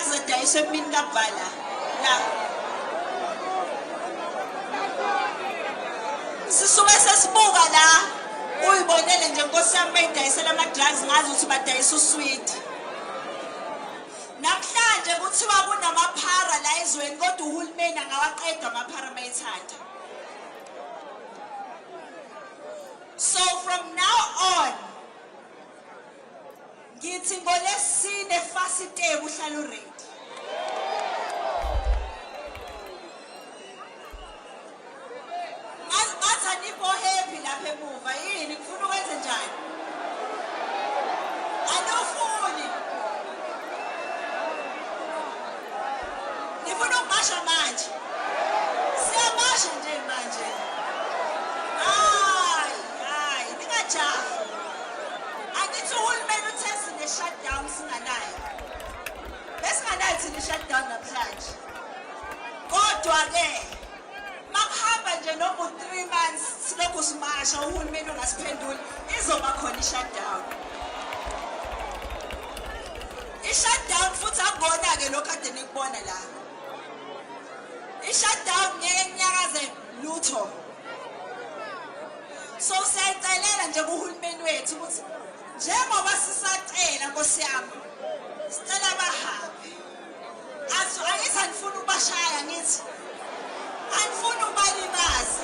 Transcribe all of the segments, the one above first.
azodayiswa emini kabhala la sisuke sesibuka la uyibonele nje Nkosi yami bayidayisela ama-drugs ngazi ukuthi badayisa usweet namhlanje kuthiwa kunamaphara la ezweni kodwa uhulumeni angawaqeda amaphara mayethanda. So from now on ngithi ngolesine fasiteke uhlala uready. Ngathi happy lapha emuva yini ngifuna ukwenze njani? Anofuni. Ngifuna ukubasha manje. Siyabasha nje manje. Hayi, ningajahi. Angithi uhulumeni uthesi ne-shutdown singanayo. Besinganayo thina i-shutdown namhlanje. Kodwa-ke makuhamba nje noma 3 months silokhu simasha uhulumeni ungasiphenduli izoba khona i-shutdown. I-shutdown futhi akubona-ke lokhu kade nikubona la. I-shutdown ngeke kunyakaze lutho. So siyayicelela nje kuhulumeni wethu ukuthi njengoba sisacela Nkosi yami sicela bahambe. Angithi angifuni ukubashaya ngithi angifuni ukubalimaza.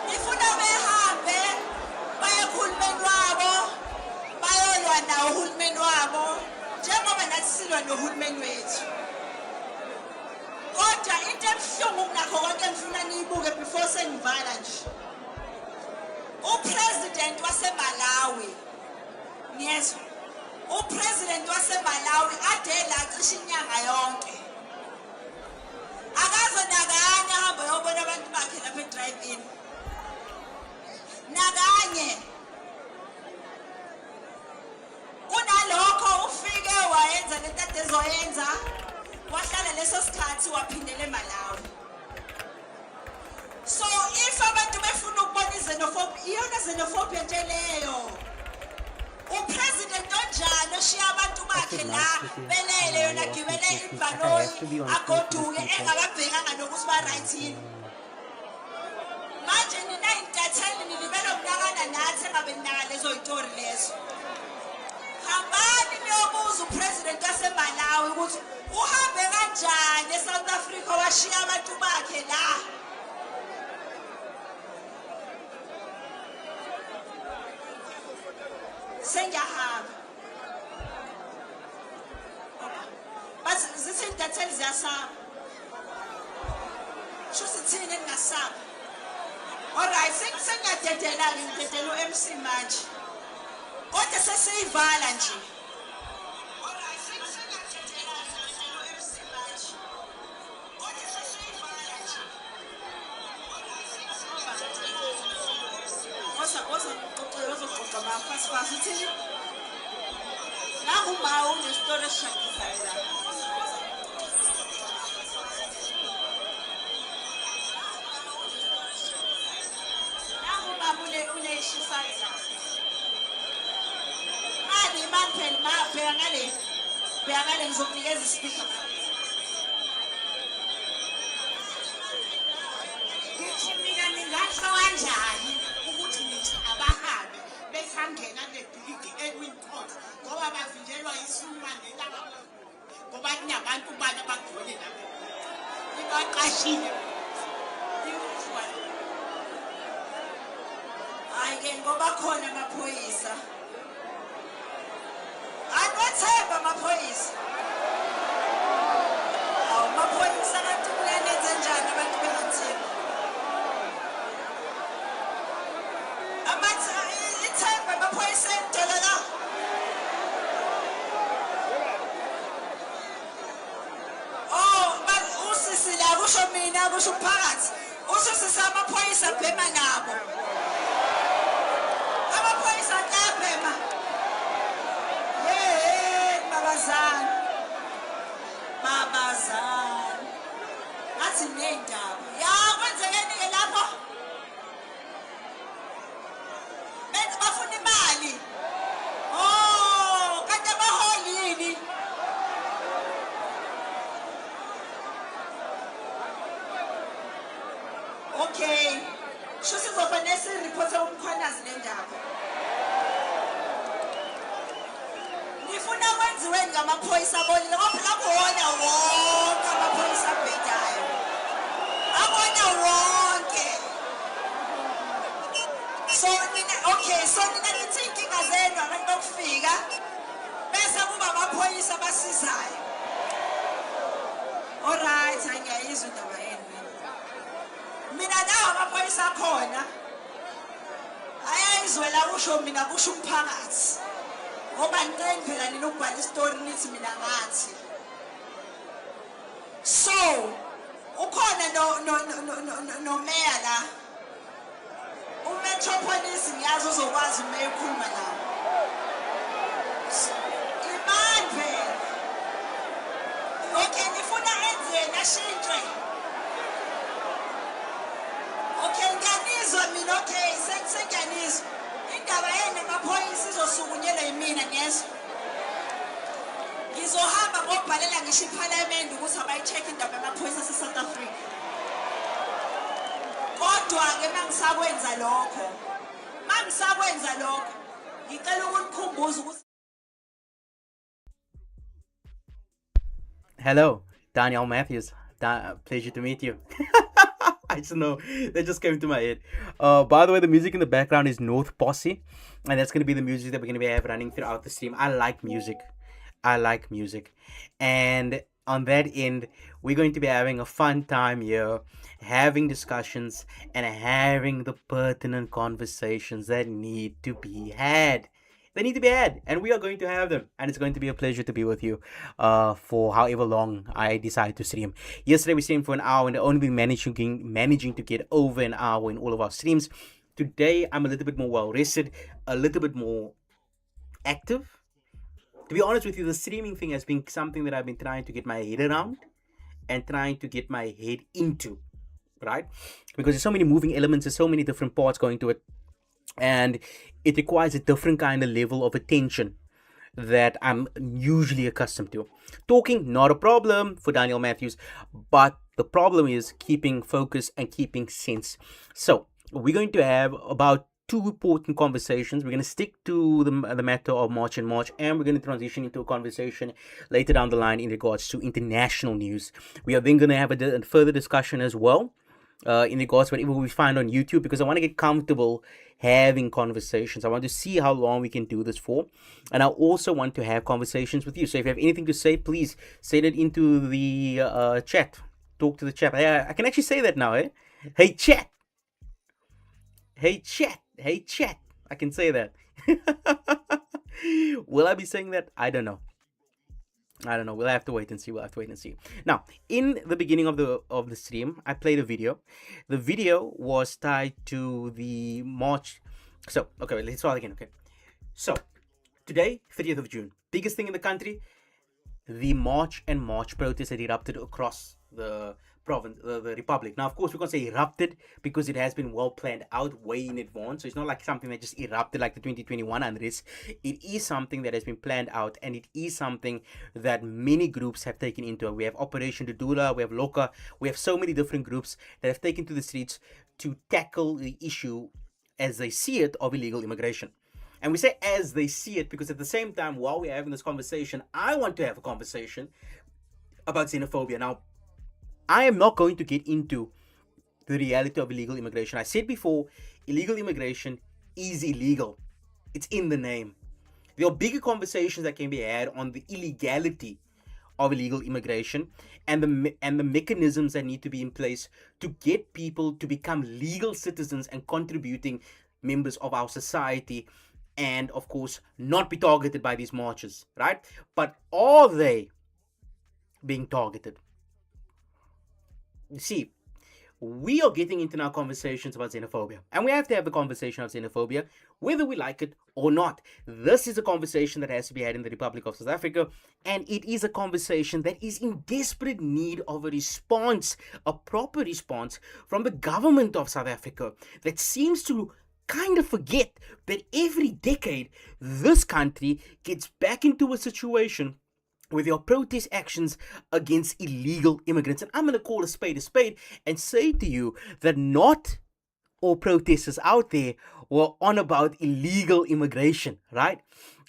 Ngifuna behambe baye kuhulumeni wabo bayolwa nawo uhulumeni wabo njengoba nathi silwa nohulumeni wethu. Kodwa into ebuhlungu kunakho konke engifuna niyibuke before sengivala nje. Upresident waseMalawi ngiyezwa upresident waseMalawi ade la cishe inyanga yonke akaze nakanye ahambe yobona abantu bakhe lapha e-drive-in nakanye kunalokho ufike wayenza lento ade ezoyenza wahlala leso sikhathi waphindela eMalawi. So if abantu befuna ukubona i-xenophobia iyona xenophobia nje leyo. Upresident onjalo oshiya abantu bakhe la belele yona gibele ibhanoyi agoduke engababhekanga nokuthi ba-right yini. Manje nina intatheli nilibele ukunakana nathi engabe ninaka lezo yitori lezo. Hambani niyobuza upresident waseMalawi ukuthi uhambe kanjani eSouth Africa washiya abantu bakhe la. Sengiyahamba. Bathi zithi intatheli ziyasaba. Sho sithini engingasaba. Alright, sengiyadedela-ke ngidedela u-MC manje. Kodwa sesiyivala nje. Alright, sengiyadedela ngidedela u-MC manje. Kodwa sesiyivala nje. Ozoxoxa mafasifasi uthini? Nanguma unestori esishakisayo la. Nanguma uneshisayo la. Mani phela bheka ngale ngizokunikeza ispeaker. Ngithi mina ningasho kanjani ukuthi nithi abahambi besangena lebhilidi eWincourt ngoba bavinjelwa iSulumane laba ngoba kunabantu bana bagcwele lapha ibaqashile hayi-ke ngoba khona amaphoyisa anwathemba amaphoyisa amaphoyisa kanti kulanenze njani abantu bengathemba ithemba amaphoyisa entela la usisi la kusho mina kusho umphakathi usisi amaphoyisa bhema nabo amaphoyisa tabhema babazana ngathi nendaba ya kwenzekeni-ke lapho benze bafuna imali kanti abaholi yini sizofanele siriphothe umkhwanazi le ndaba. Ngifuna kwenziwe ngamaphoyisa abonile ngoba phela kuwona wonke amaphoyisa abhedayo. Abona wonke. So nina nithi inkinga zenu abantu bokufika bese kuba amaphoyisa abasizayo. Alright, ngiyayizwa indaba yenu. Mina nawo amaphoyisa akhona. Ayayizwela kusho mina kusho umphakathi. Ngoba ngicela phela nina ukubhala istory nithi mina ngathi. So, ukhona no mayor la. Umetropolis ngiyazi uzokwazi umeya ukukhuluma nawo. Imandla. Okay, ngifuna enzeni ashintshwe. Okay, ngiyanizwa mina okay, sengiyanizwa. Indaba yena amaphoyisa izosukunyelwa yimina ngezwe. Ngizohamba ngobhalela ngisho iParliament ukuthi abayi-check indaba yamaphoyisa ase-South Africa. Kodwa-ke mangisakwenza lokho, ngicela ukunikhumbuza ukuthi Hello, Daanyaal Matthews. Pleasure to meet you. I just know that just came to my head. By the way, the music in the background is North Posse, and that's going to be the music that we're going to have running throughout the stream. I like music, and on that end, we're going to be having a fun time here, having discussions and having the pertinent conversations that need to be had. They need to be had, and we are going to have them, and it's going to be a pleasure to be with you for however long I decide to stream. Yesterday we streamed for an hour and only been managing to get over an hour in all of our streams. Today I'm a little bit more well rested, a little bit more active. To be honest with you, the streaming thing has been something that I've been trying to get my head around and trying to get my head into, right? Because there's so many moving elements, there's so many different parts going to it, and it requires a different kind of level of attention that I'm usually accustomed to. Talking, not a problem for Daanyaal Matthews, but the problem is keeping focus and keeping sense. So we're going to have about two important conversations. We're going to stick to the matter of March and March, and we're going to transition into a conversation later down the line in regards to international news. We are then going to have a further discussion as well in regards to whatever we find on YouTube, because I want to get comfortable having conversations. I want to see how long we can do this for, and I also want to have conversations with you. So if you have anything to say, please say that into the chat. Talk to the chat. I can actually say that now, eh? Hey chat. Hey chat. Hey chat. I can say that. Will I be saying that? I don't know. We'll have to wait and see. Now, in the beginning of the stream, I played a video. The video was tied to the March. So, okay, let's start again. Okay. So, today, 30th of June, biggest thing in the country, the March and March protests that erupted across the province, the republic. Now, of course, we can't say erupted because it has been well planned out way in advance. So it's not like something that just erupted like the 2021 unrest. It is something that has been planned out, and it is something that many groups have taken into it. We have Operation Dudula, we have Loka, we have so many different groups that have taken to the streets to tackle the issue as they see it of illegal immigration. And we say as they see it because at the same time, while we're having this conversation, I want to have a conversation about xenophobia. Now, I am not going to get into the reality of illegal immigration. I said before, illegal immigration is illegal. It's in the name. There are bigger conversations that can be had on the illegality of illegal immigration and the mechanisms that need to be in place to get people to become legal citizens and contributing members of our society, and of course not be targeted by these marches, right? But are they being targeted? You see, we are getting into now conversations about xenophobia, and we have to have the conversation of xenophobia whether we like it or not. This is a conversation that has to be had in the Republic of South Africa, and it is a conversation that is in desperate need of a response, a proper response from the government of South Africa that seems to kind of forget that every decade this country gets back into a situation with your protest actions against illegal immigrants. And I'm going to call a spade and say to you that not or protesters out there were on about illegal immigration, right?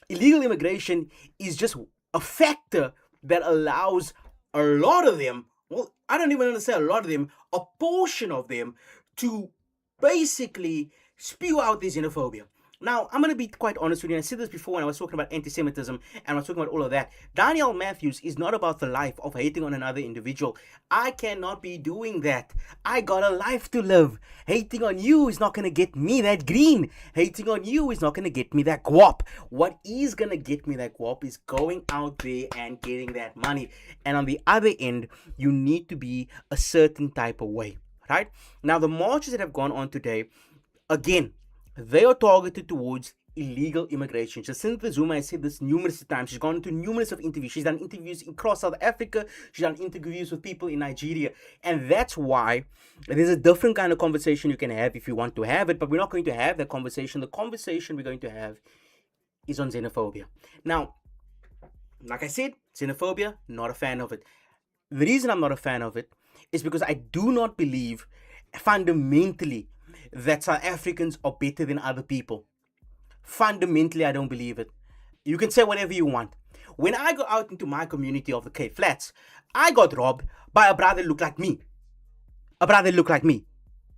Illegal immigration is just a factor that allows a lot of them, well, I don't even understand a lot of them, a portion of them, to basically spew out this xenophobia. Now, I'm going to be quite honest with you. I said this before when I was talking about anti-Semitism and I was talking about all of that. Daanyaal Matthews is not about the life of hating on another individual. I cannot be doing that. I got a life to live. Hating on you is not going to get me that green. Hating on you is not going to get me that guap. What is going to get me that guap is going out there and getting that money. And on the other end, you need to be a certain type of way, right? Now, the marches that have gone on today, again, they are targeted towards illegal immigration. Jacinta Zuma has said this numerous times. She's gone into numerous of interviews. She's done interviews across South Africa. She's done interviews with people in Nigeria. And that's why there's a different kind of conversation you can have if you want to have it. But we're not going to have that conversation. The conversation we're going to have is on xenophobia. Now, like I said, xenophobia, not a fan of it. The reason I'm not a fan of it is because I do not believe fundamentally that South Africans are better than other people. Fundamentally, I don't believe it. You can say whatever you want. When I go out into my community of the Cape Flats, I got robbed by a brother that looked like me.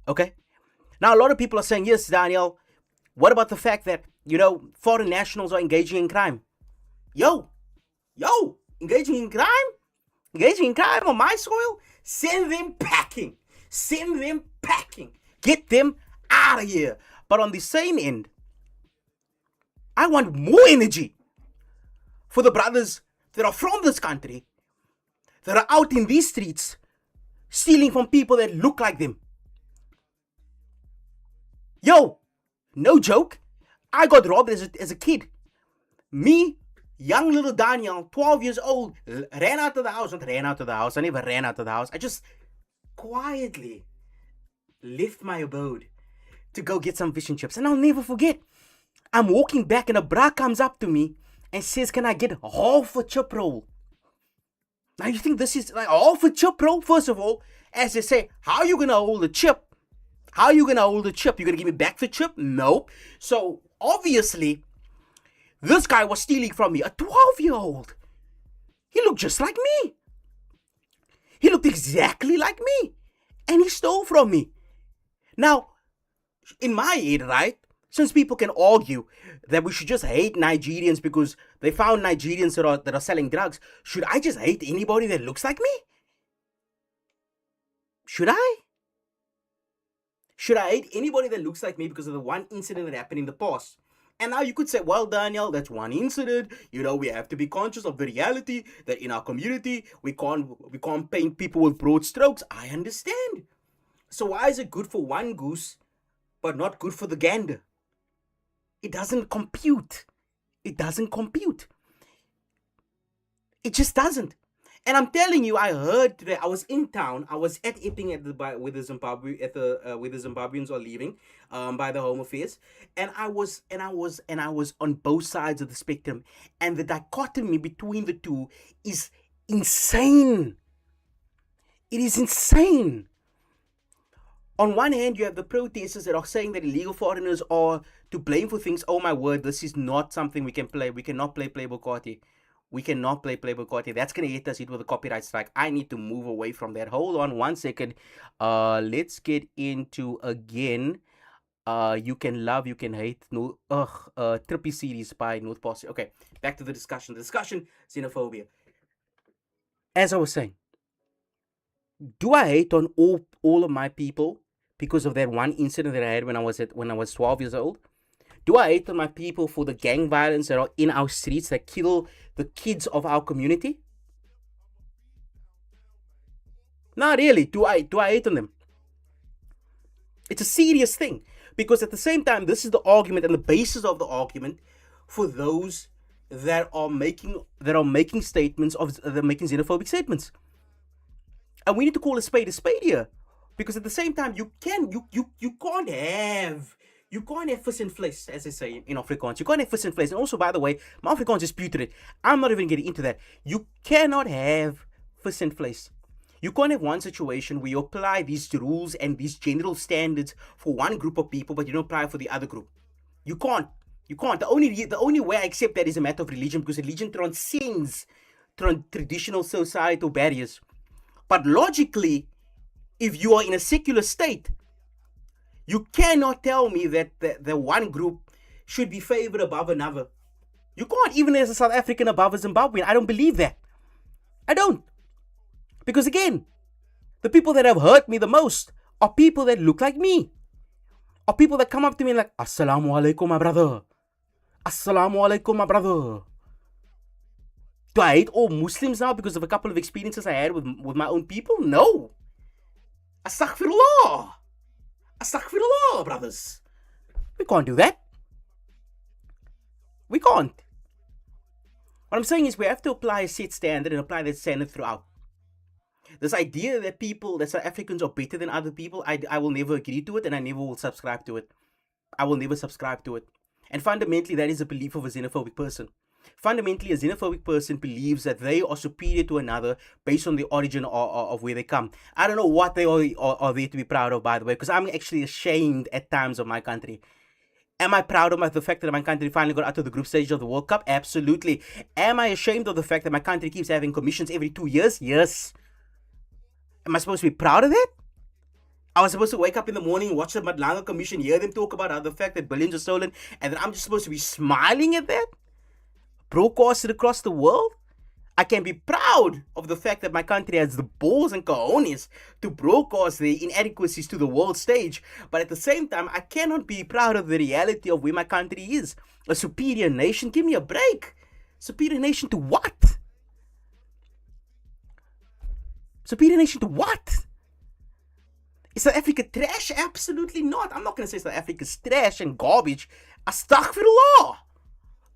Okay? Now, a lot of people are saying, yes, Daanyaal, what about the fact that, foreign nationals are engaging in crime? Yo, engaging in crime? Engaging in crime on my soil? Send them packing. Get them out of here. But on the same end, I want more energy for the brothers that are from this country, that are out in these streets, stealing from people that look like them. Yo, no joke. I got robbed as a kid. Me, young little Daanyaal, 12 years old, ran out of the house. I never ran out of the house. I just quietly left my abode to go get some fish and chips. And I'll never forget. I'm walking back and a bra comes up to me and says, can I get half a chip roll? Now you think this is like half a chip roll? First of all, as they say, how are you going to hold a chip? You're going to give me back the chip? No. So obviously, this guy was stealing from me. A 12-year-old. He looked just like me. He looked exactly like me. And he stole from me. Now, in my head, right, since people can argue that we should just hate Nigerians because they found Nigerians that are selling drugs, should I just hate anybody that looks like me? Should I? Should I hate anybody that looks like me because of the one incident that happened in the past? And now you could say, well, Daanyaal, that's one incident. We have to be conscious of the reality that in our community, we can't paint people with broad strokes. I understand. So why is it good for one goose, but not good for the gander? It doesn't compute. It just doesn't. And I'm telling you, I heard today. I was in town. I was at Epping where the Zimbabweans are leaving, by the Home Affairs, and I was on both sides of the spectrum, and the dichotomy between the two is insane. It is insane. On one hand, you have the protesters that are saying that illegal foreigners are to blame for things. Oh my word, this is not something we can play. We cannot play Playboy Carti. That's going to hit us with a copyright strike. I need to move away from that. Hold on 1 second. Let's get into again. You Can Love, You Can Hate. Trippy series by North Posse. Okay, back to the discussion. Xenophobia. As I was saying, do I hate on all of my people because of that one incident that I had when I was 12 years old? Do I hate on my people for the gang violence that are in our streets that kill the kids of our community? Not really. Do I hate on them? It's a serious thing, because at the same time, this is the argument and the basis of the argument for those that are making statements they're making xenophobic statements. And we need to call a spade here, because at the same time, you can't have vis en vlees, as they say in Afrikaans. You can't have vis en vlees. And also, by the way, my Afrikaans is putrid. I'm not even getting into that. You cannot have vis en vlees. You can't have one situation where you apply these rules and these general standards for one group of people, but you don't apply for the other group. You can't. You can't. The only way I accept that is a matter of religion, because religion transcends traditional societal barriers. But logically, if you are in a secular state, you cannot tell me that the one group should be favored above another. You can't, even as a South African above a Zimbabwean. I don't believe that. I don't. Because again, the people that have hurt me the most are people that look like me. Are people that come up to me like, Assalamu alaikum, my brother. Assalamu alaikum, my brother. Do I hate all Muslims now because of a couple of experiences I had with my own people? No. Astaghfirullah. Astaghfirullah, brothers. We can't do that. We can't. What I'm saying is we have to apply a set standard and apply that standard throughout. This idea that South Africans are better than other people, I will never agree to it, and I never will subscribe to it. I will never subscribe to it. And fundamentally, that is a belief of a xenophobic person. Fundamentally, a xenophobic person believes that they are superior to another based on the origin of where they come. I don't know what they are there to be proud of, by the way, because I'm actually ashamed at times of my country. Am I proud of the fact that my country finally got out of the group stage of the World Cup? Absolutely. Am I ashamed of the fact that my country keeps having commissions every 2 years? Yes. Am I supposed to be proud of that? I was supposed to wake up in the morning, watch the Madlanga Commission, hear them talk about the fact that billions are stolen, and then I'm just supposed to be smiling at that? Broadcasted across the world? I can be proud of the fact that my country has the balls and cojones to broadcast the inadequacies to the world stage, but at the same time, I cannot be proud of the reality of where my country is. A superior nation? Give me a break. Superior nation to what? Superior nation to what? Is South Africa trash? Absolutely not. I'm not going to say South Africa is trash and garbage. Astaghfirullah.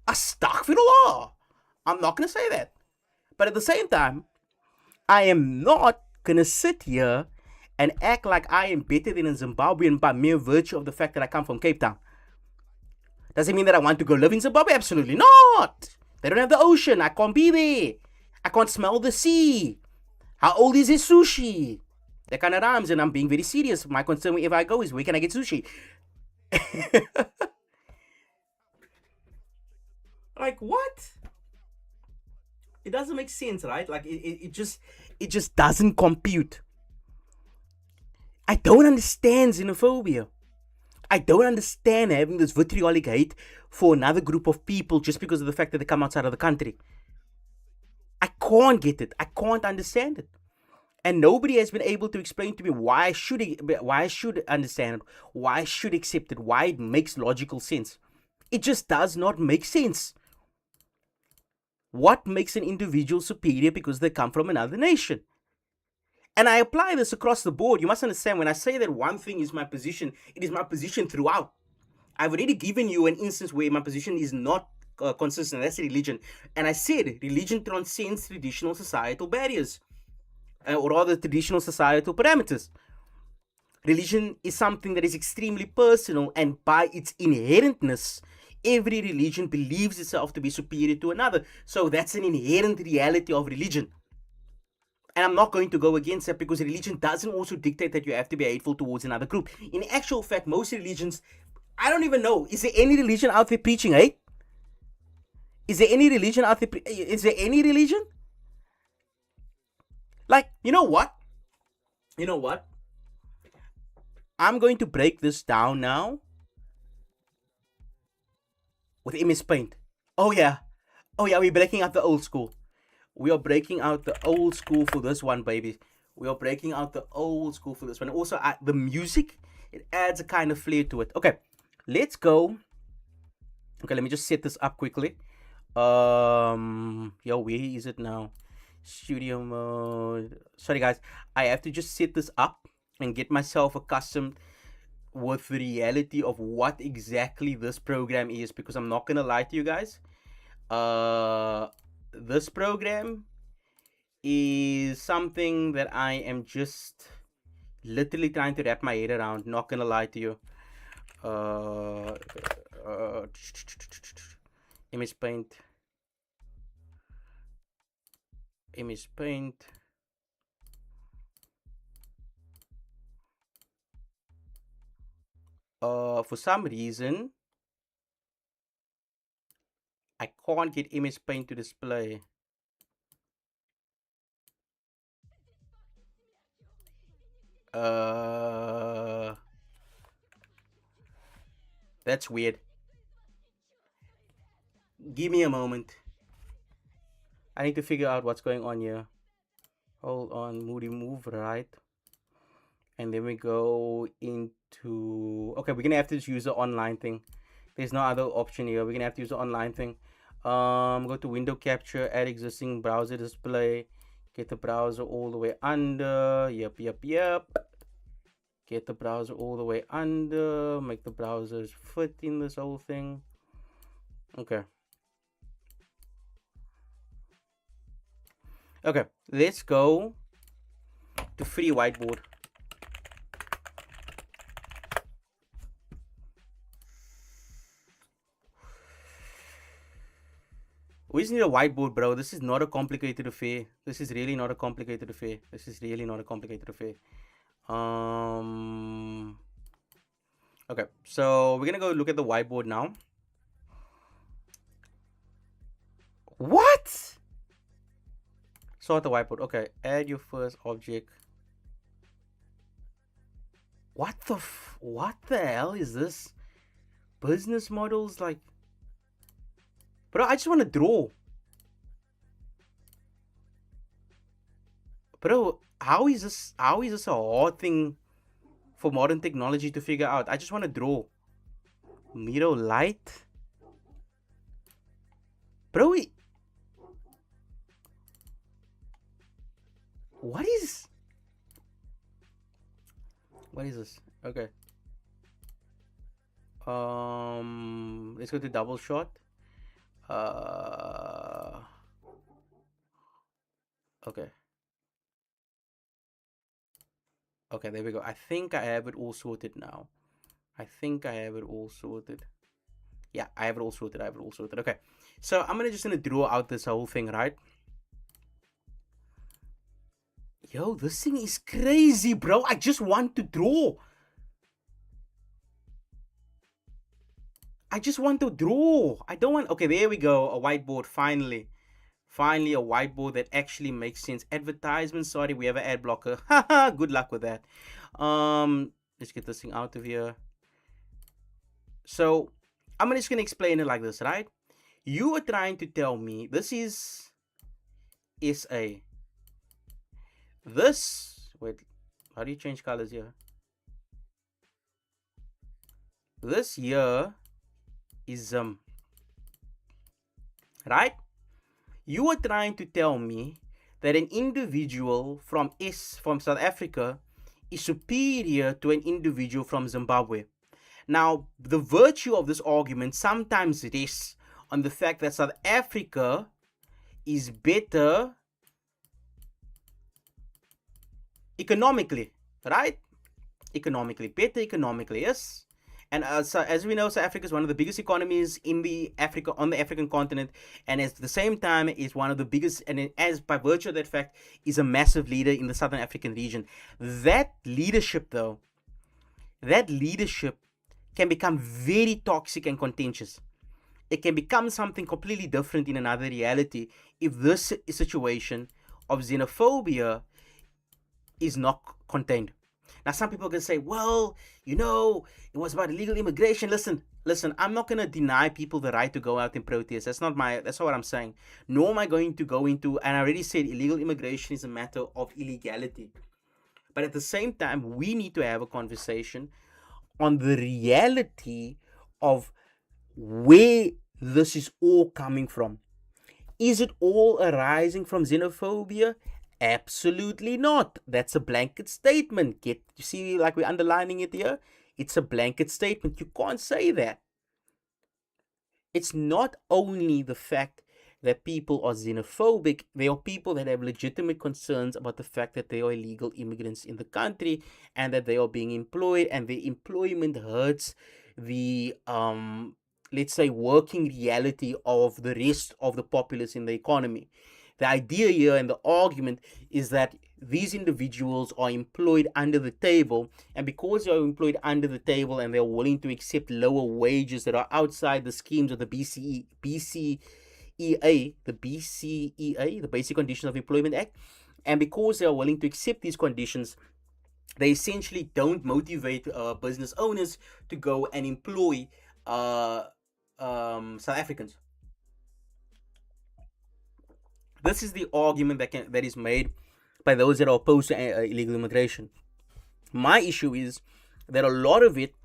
Astaghfirullah. I'm not going to say that. But at the same time, I am not going to sit here and act like I am better than a Zimbabwean by mere virtue of the fact that I come from Cape Town. Does it mean that I want to go live in Zimbabwe? Absolutely not. They don't have the ocean. I can't be there. I can't smell the sea. How old is this sushi? That kind of rhymes, and I'm being very serious. My concern wherever I go is, where can I get sushi? Like, what? It doesn't make sense, right? Like, it just doesn't compute. I don't understand xenophobia. I don't understand having this vitriolic hate for another group of people just because of the fact that they come outside of the country. I can't get it. I can't understand it. And nobody has been able to explain to me why I should understand it, why I should accept it, why it makes logical sense. It just does not make sense. What makes an individual superior because they come from another nation? And I apply this across the board. You must understand, when I say that one thing is my position, it is my position throughout. I've already given you an instance where my position is not consistent. That's religion. And I said religion transcends traditional societal barriers. Or rather, traditional societal parameters. Religion is something that is extremely personal, and by its inherentness, every religion believes itself to be superior to another. So that's an inherent reality of religion. And I'm not going to go against that, because religion doesn't also dictate that you have to be hateful towards another group. In actual fact, most religions, I don't even know, is there any religion out there preaching hate? Is there any religion out there? Is there any religion? Like, you know what? I'm going to break this down now with MS Paint. Oh yeah, we're breaking out the old school. We are breaking out the old school for this one, baby. We are breaking out the old school for this one. Also, the music, it adds a kind of flair to it. Okay, let's go. Okay, let me just set this up quickly. Where is it now? Studio mode. Sorry guys, I have to just set this up and get myself accustomed with the reality of what exactly this program is, because I'm not gonna lie to you guys. This program is something that I am just literally trying to wrap my head around, not gonna lie to you. Image Paint. For some reason, I can't get image paint to display. That's weird. Give me a moment. I need to figure out what's going on here. Hold on, moody move right. And then we go into, okay, we're gonna have to just use the online thing. There's no other option here. We're gonna have to use the online thing. Go to window capture, add existing browser display, get the browser all the way under. Yep. Get the browser all the way under, make the browsers fit in this whole thing. Okay, let's go to free whiteboard. We just need a whiteboard, bro. This is not a complicated affair. This is really not a complicated affair. Okay, so we're gonna go look at the whiteboard now. What? Sort the whiteboard. Okay, add your first object. What the hell is this? Business models, like, bro, I just want to draw. Bro, how is this a hard thing for modern technology to figure out? I just want to draw. Miro light. Bro, what is this? Okay. Let's go to double shot. Okay. Okay, there we go. I think I have it all sorted now. Yeah, I have it all sorted. Okay. So I'm just gonna draw out this whole thing, right? Yo, this thing is crazy, bro. I just want to draw. I don't want. Okay, there we go. A whiteboard, finally. Finally, a whiteboard that actually makes sense. Advertisement. Sorry, we have an ad blocker. Haha, good luck with that. Let's get this thing out of here. So, I'm just gonna explain it like this, right? You are trying to tell me this is SA. Wait, how do you change colors here? This here is right? You are trying to tell me that an individual from South Africa is superior to an individual from Zimbabwe. Now, the virtue of this argument sometimes rests on the fact that South Africa is better economically, right? Better economically, yes. And as we know, South Africa is one of the biggest economies on the African continent, and at the same time is one of the biggest, and as by virtue of that fact, is a massive leader in the Southern African region. That leadership can become very toxic and contentious. It can become something completely different in another reality if this situation of xenophobia is not contained. Now, some people can say, well, it was about illegal immigration. Listen, I'm not going to deny people the right to go out and protest. That's not what I'm saying. Nor am I going to go into, and I already said illegal immigration is a matter of illegality. But at the same time, we need to have a conversation on the reality of where this is all coming from. Is it all arising from xenophobia? Absolutely not. That's a blanket statement. You see, like we're underlining it here? It's a blanket statement. You can't say that. It's not only the fact that people are xenophobic, there are people that have legitimate concerns about the fact that they are illegal immigrants in the country and that they are being employed, and their employment hurts the let's say working reality of the rest of the populace in the economy. The idea here and the argument is that these individuals are employed under the table, and because they are employed under the table and they're willing to accept lower wages that are outside the schemes of the BCEA, the Basic Conditions of Employment Act, and because they are willing to accept these conditions, they essentially don't motivate business owners to go and employ South Africans. This is the argument that is made by those that are opposed to illegal immigration. My issue is that a lot of it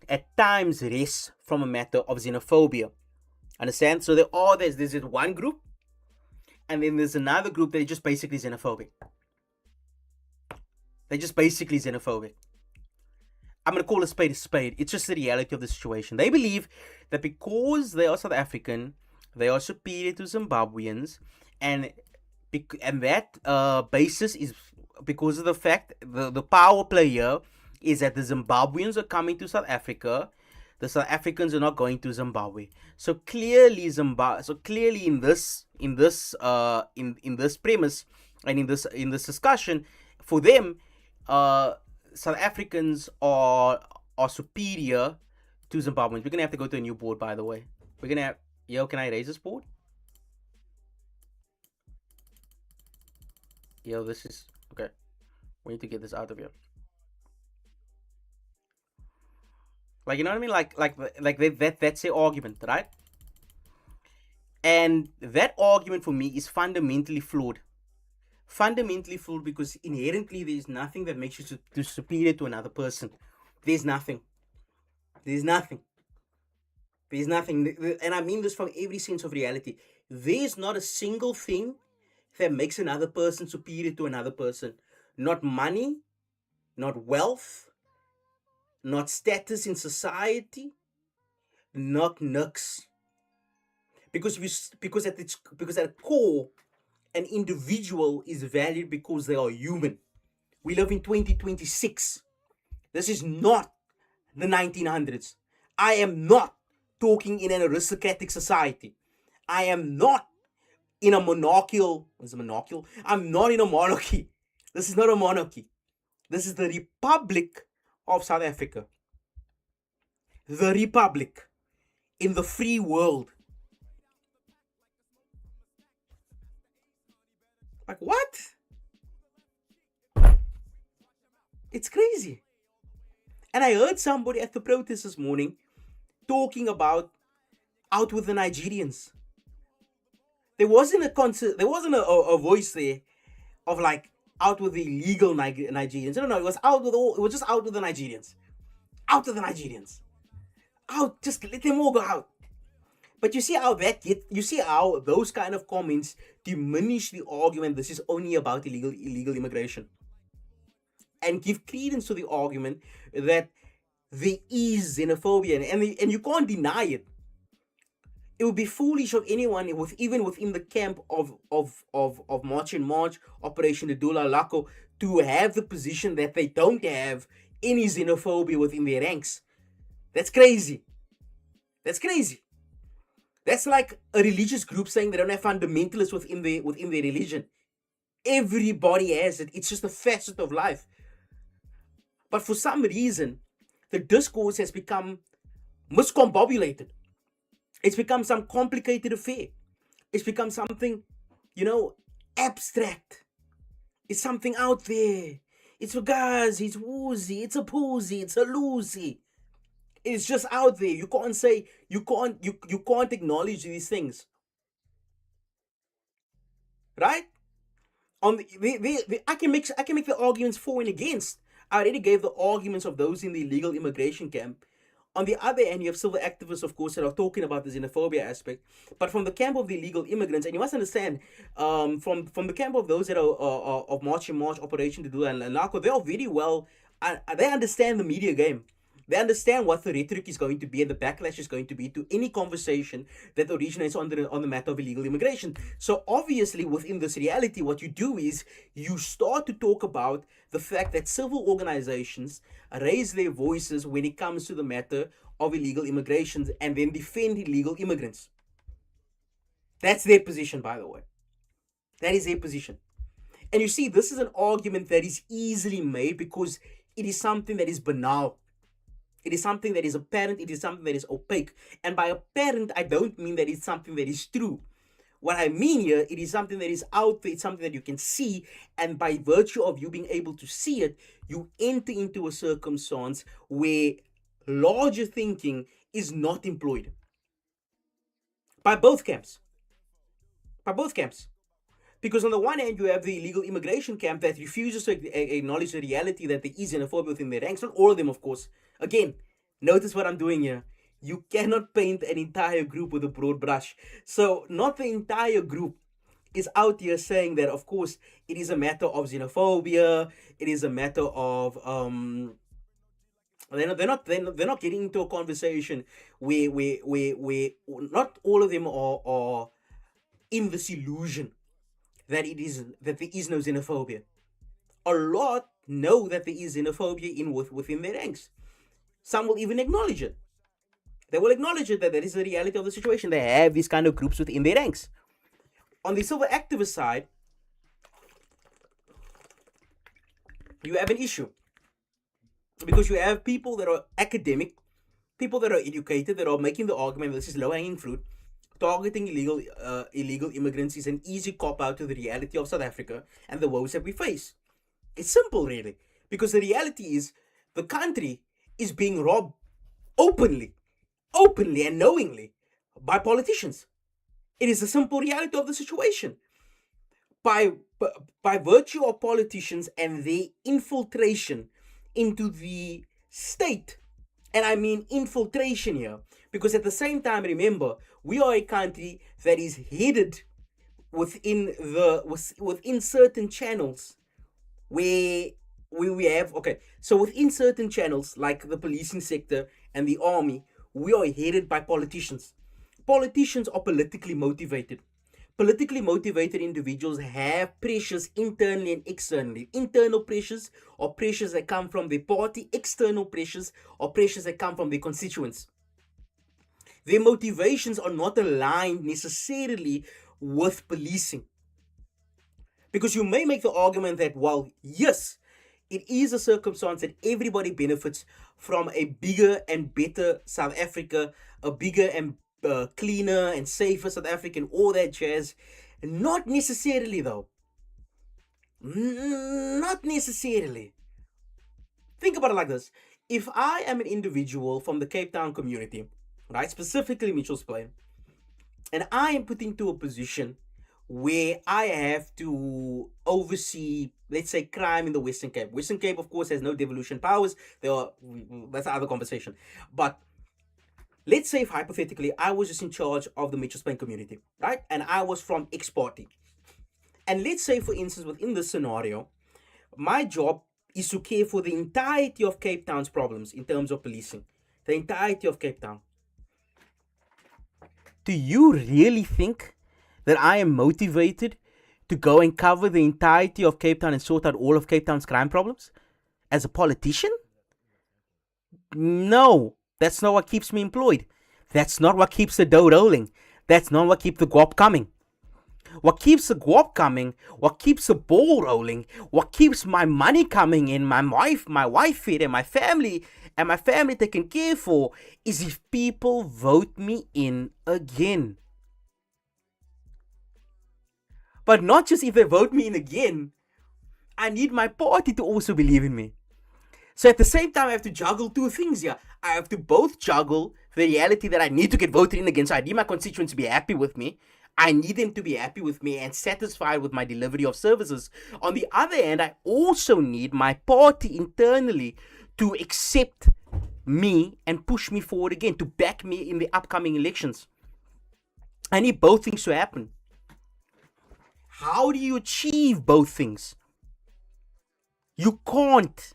at times rests from a matter of xenophobia. Understand? So there's this one group, and then there's another group that is just basically xenophobic. They're just basically xenophobic. I'm going to call a spade a spade. It's just the reality of the situation. They believe that because they are South African, they are superior to Zimbabweans, and that basis is because of the fact the power play here is that the Zimbabweans are coming to South Africa, the South Africans are not going to Zimbabwe. So clearly in this premise and in this discussion, for them, South Africans are superior to Zimbabweans. We're gonna have to go to a new board, by the way. We're gonna have can I raise this board? This is okay. We need to get this out of here. Like, you know what I mean? That's the argument, right? And that argument for me is fundamentally flawed. Fundamentally flawed because inherently there is nothing that makes you superior to another person. There's nothing. And I mean this from every sense of reality. There's not a single thing that makes another person superior to another person. Not money, not wealth, not status in society, not nux. Because at the core, an individual is valued because they are human. We live in 2026. This is not the 1900s. I am not talking in an aristocratic society. I am not in a monarchical. Is it monarchical? I'm not in a monarchy. This is not a monarchy. This is the Republic of South Africa. The Republic in the free world. Like, what? It's crazy. And I heard somebody at the protest this morning talking about out with the Nigerians. There wasn't a voice there of like out with the illegal Nigerians. No, it was just out with the Nigerians. Out with the Nigerians. Out, just let them all go out. But you see how those kind of comments diminish the argument this is only about illegal immigration, and give credence to the argument that there is xenophobia, and you can't deny it. It would be foolish of anyone, even within the camp of March and March, Operation Daanyaal Matthews, to have the position that they don't have any xenophobia within their ranks. That's crazy. That's like a religious group saying they don't have fundamentalists within their religion. Everybody has it. It's just a facet of life. But for some reason, the discourse has become miscombobulated. It's become some complicated affair. It's become something, abstract. It's something out there. It's a guys, it's woozy, it's a poozy, it's a loosey. It's just out there. You can't say, you can't acknowledge these things. Right? I can make the arguments for and against. I already gave the arguments of those in the illegal immigration camp. On the other hand, you have civil activists, of course, that are talking about the xenophobia aspect. But from the camp of the illegal immigrants, and you must understand, from the camp of those that are of March and March, Operation Daanyaal Matthews, they are very well, they understand the media game. They understand what the rhetoric is going to be and the backlash is going to be to any conversation that originates on the matter of illegal immigration. So obviously, within this reality, what you do is you start to talk about the fact that civil organizations raise their voices when it comes to the matter of illegal immigration and then defend illegal immigrants. That's their position, by the way. That is their position. And you see, this is an argument that is easily made because it is something that is banal. It is something that is apparent. It is something that is opaque. And by apparent, I don't mean that it's something that is true. What I mean here, it is something that is out there. It's something that you can see. And by virtue of you being able to see it, you enter into a circumstance where larger thinking is not employed. By both camps. By both camps. Because on the one hand, you have the illegal immigration camp that refuses to acknowledge the reality that there is xenophobia within their ranks. Not all of them, of course. Again, notice what I'm doing here. You cannot paint an entire group with a broad brush. So not the entire group is out here saying that, of course, it is a matter of xenophobia. It is a matter of they're not getting into a conversation where not all of them are in this illusion that there is no xenophobia. A lot know that there is xenophobia within their ranks. Some will even acknowledge it. They will acknowledge it that is the reality of the situation. They have these kind of groups within their ranks. On the civil activist side, you have an issue. Because you have people that are academic, people that are educated, that are making the argument that this is low-hanging fruit. Targeting illegal immigrants is an easy cop-out to the reality of South Africa and the woes that we face. It's simple, really. Because the reality is the country is being robbed openly and knowingly by politicians. It is the simple reality of the situation. By virtue of politicians and their infiltration into the state, and I mean infiltration here, because at the same time, remember, we are a country that is headed within certain channels where we have, so within certain channels like the policing sector and the army, we are headed by politicians. Politicians are politically motivated. Politically motivated individuals have pressures internally and externally. Internal pressures are pressures that come from their party. External pressures are pressures that come from their constituents. Their motivations are not aligned necessarily with policing. Because you may make the argument that, well, yes, it is a circumstance that everybody benefits from a bigger and better South Africa, a bigger and cleaner and safer South Africa and all that jazz. Not necessarily, though. Not necessarily. Think about it like this. If I am an individual from the Cape Town community, right, specifically Mitchell's Plain, and I am put into a position where I have to oversee, let's say, crime in the Western Cape. Western Cape, of course, has no devolution powers. That's another conversation. But let's say if hypothetically I was just in charge of the Mitchell's Plain community, right? And I was from X party. And let's say, for instance, within this scenario, my job is to care for the entirety of Cape Town's problems in terms of policing. The entirety of Cape Town. Do you really think that I am motivated to go and cover the entirety of Cape Town and sort out all of Cape Town's crime problems as a politician? No, that's not what keeps me employed. That's not what keeps the dough rolling. That's not what keeps the guap coming. What keeps the guap coming, what keeps the ball rolling, what keeps my money coming in, my wife fed, and my family taken care for, is if people vote me in again. But not just if they vote me in again, I need my party to also believe in me. So at the same time, I have to juggle two things here. I have to both juggle the reality that I need to get voted in again, so I need my constituents to be happy with me. I need them to be happy with me and satisfied with my delivery of services. On the other hand, I also need my party internally to accept me and push me forward again, to back me in the upcoming elections. I need both things to happen. How do you achieve both things? You can't.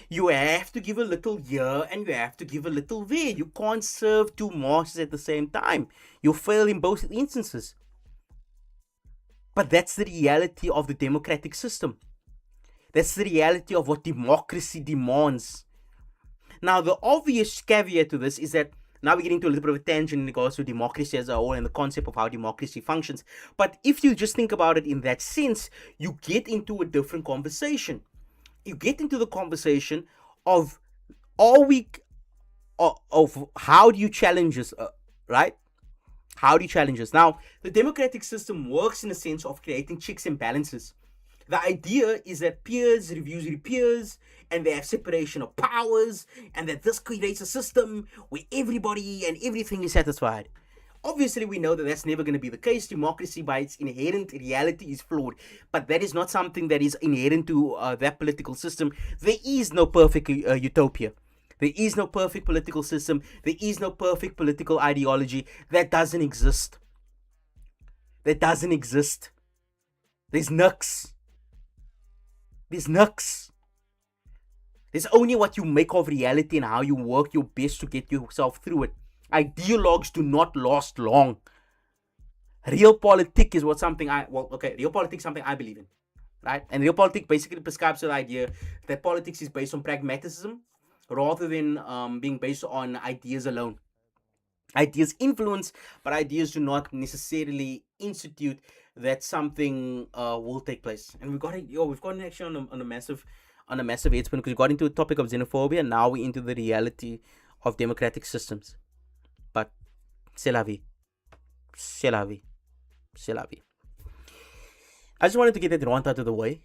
You have to give a little here and you have to give a little there. You can't serve two masters at the same time. You'll fail in both instances. But that's the reality of the democratic system. That's the reality of what democracy demands. Now, the obvious caveat to this is that Now we get into a little bit of a tangent in regards to democracy as a whole and the concept of how democracy functions. But if you just think about it in that sense, you get into a different conversation. You get into the conversation of of how do you challenge us, right? How do you challenge us? Now, the democratic system works in a sense of creating checks and balances. The idea is that peers reviews peers, and they have separation of powers, and that this creates a system where everybody and everything is satisfied. Obviously, we know that that's never going to be the case. Democracy, by its inherent reality, is flawed. But that is not something that is inherent to that political system. There is no perfect utopia. There is no perfect political system. There is no perfect political ideology. That doesn't exist. That doesn't exist. There's nux. There's nux. There's only what you make of reality and how you work your best to get yourself through it. Ideologues do not last long. Real politics is real politics is something I believe in, right? And real politics basically prescribes the idea that politics is based on pragmatism rather than being based on ideas alone. Ideas influence, but ideas do not necessarily institute that something will take place. And we've gotten actually on a massive head spin because we got into the topic of xenophobia, and now we're into the reality of democratic systems. But c'est la vie. C'est la vie. C'est la vie. I just wanted to get that rant out of the way.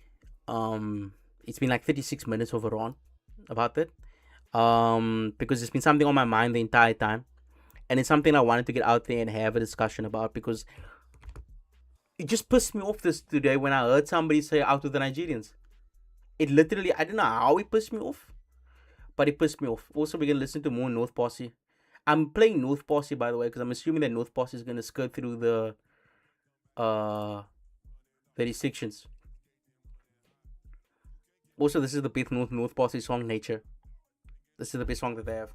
It's been like 36 minutes of a rant about that. Because it's been something on my mind the entire time. And it's something I wanted to get out there and have a discussion about, because it just pissed me off this today when I heard somebody say out of the Nigerians. It literally, I don't know how it pissed me off, but it pissed me off. Also, we're going to listen to more North Posse. I'm playing North Posse, by the way, because I'm assuming that North Posse is going to skirt through the restrictions. Also, this is the best North Posse song, Nature. This is the best song that they have.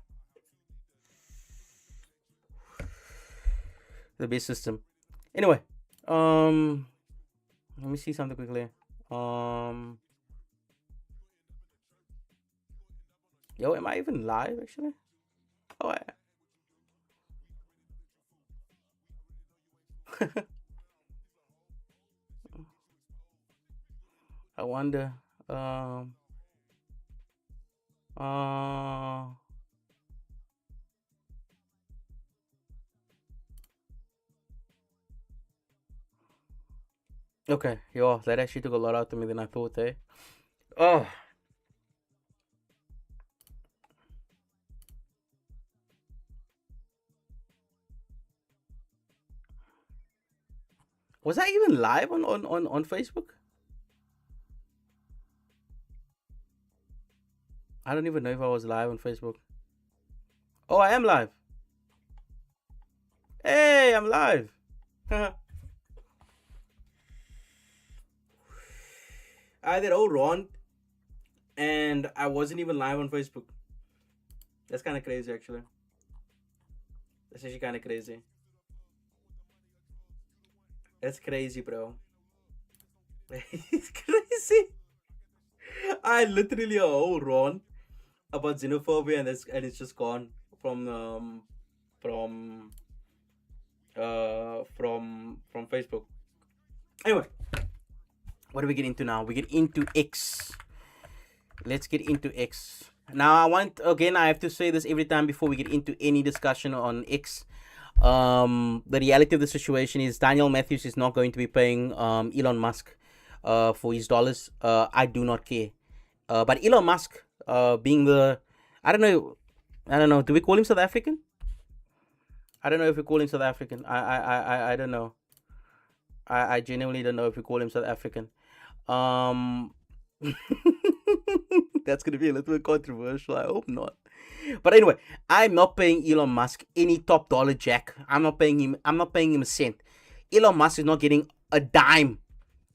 The best system. Anyway, let me see something quickly. Yo, am I even live actually? Oh, I wonder. Okay, yo, that actually took a lot out of me than I thought, eh? Oh. Was I even live on Facebook? I don't even know if I was live on Facebook. Oh, I am live. Hey, I'm live. I did old Ron, and I wasn't even live on Facebook. That's kind of crazy, actually. That's actually kind of crazy. That's crazy, bro. It's crazy. I literally a whole Ron about xenophobia, and it's just gone from Facebook. Anyway, what do we get into now? We get into X. Let's get into X. Now, I have to say this every time before we get into any discussion on X. The reality of the situation is Daanyaal Matthews is not going to be paying Elon Musk for his dollars. I do not care. But Elon Musk, being the, I don't know, do we call him South African? I don't know if we call him South African. I don't know. I genuinely don't know if we call him South African. That's gonna be a little bit controversial. I hope not. But anyway, I'm not paying Elon Musk any top dollar jack. I'm not paying him a cent. Elon Musk is not getting a dime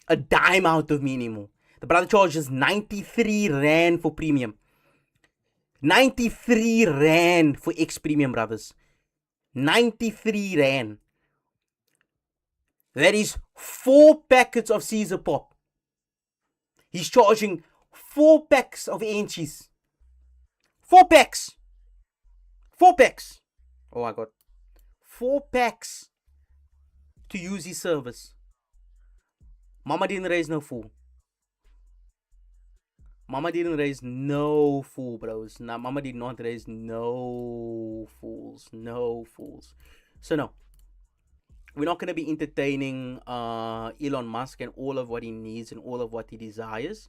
out of me anymore. The brother charges 93 Rand for premium. 93 Rand for X premium, brothers. 93 Rand. That is 4 packets of Caesar pop. He's charging 4 packs of Anchies. 4 packs. 4 packs. Oh, I got 4 packs to use his service. Mama didn't raise no fool. Mama didn't raise no fool, bros. Nah, Mama did not raise no fools. No fools. So no, we're not going to be entertaining Elon Musk and all of what he needs and all of what he desires.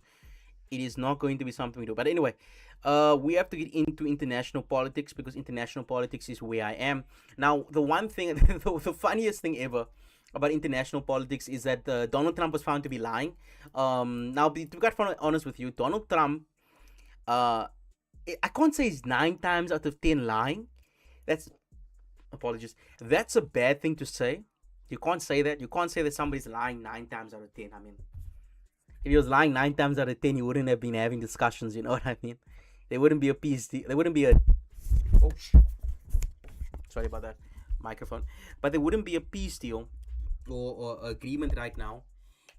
It is not going to be something we do. But anyway, we have to get into international politics because international politics is where I am. Now, the one thing, the funniest thing ever about international politics is that Donald Trump was found to be lying. Now, to be quite honest with you, Donald Trump, uh, I can't say he's 9 times out of 10 lying. That's, apologies. That's a bad thing to say. You can't say that. You can't say that somebody's lying 9 times out of 10. I mean, if he was lying 9 times out of 10, he wouldn't have been having discussions. You know what I mean? There wouldn't be a peace deal. There wouldn't be a. Oh, sorry about that microphone. But there wouldn't be a peace deal or agreement right now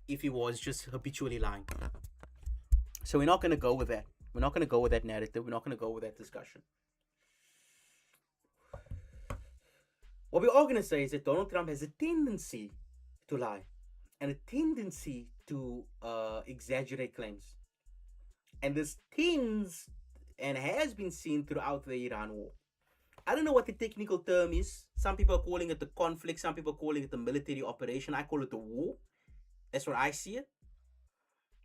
if he was just habitually lying. So we're not going to go with that. We're not going to go with that narrative. We're not going to go with that discussion. What we are going to say is that Donald Trump has a tendency to lie and a tendency to exaggerate claims. And this tends and has been seen throughout the Iran war. I don't know what the technical term is. Some people are calling it the conflict. Some people are calling it the military operation. I call it the war. That's what I see it.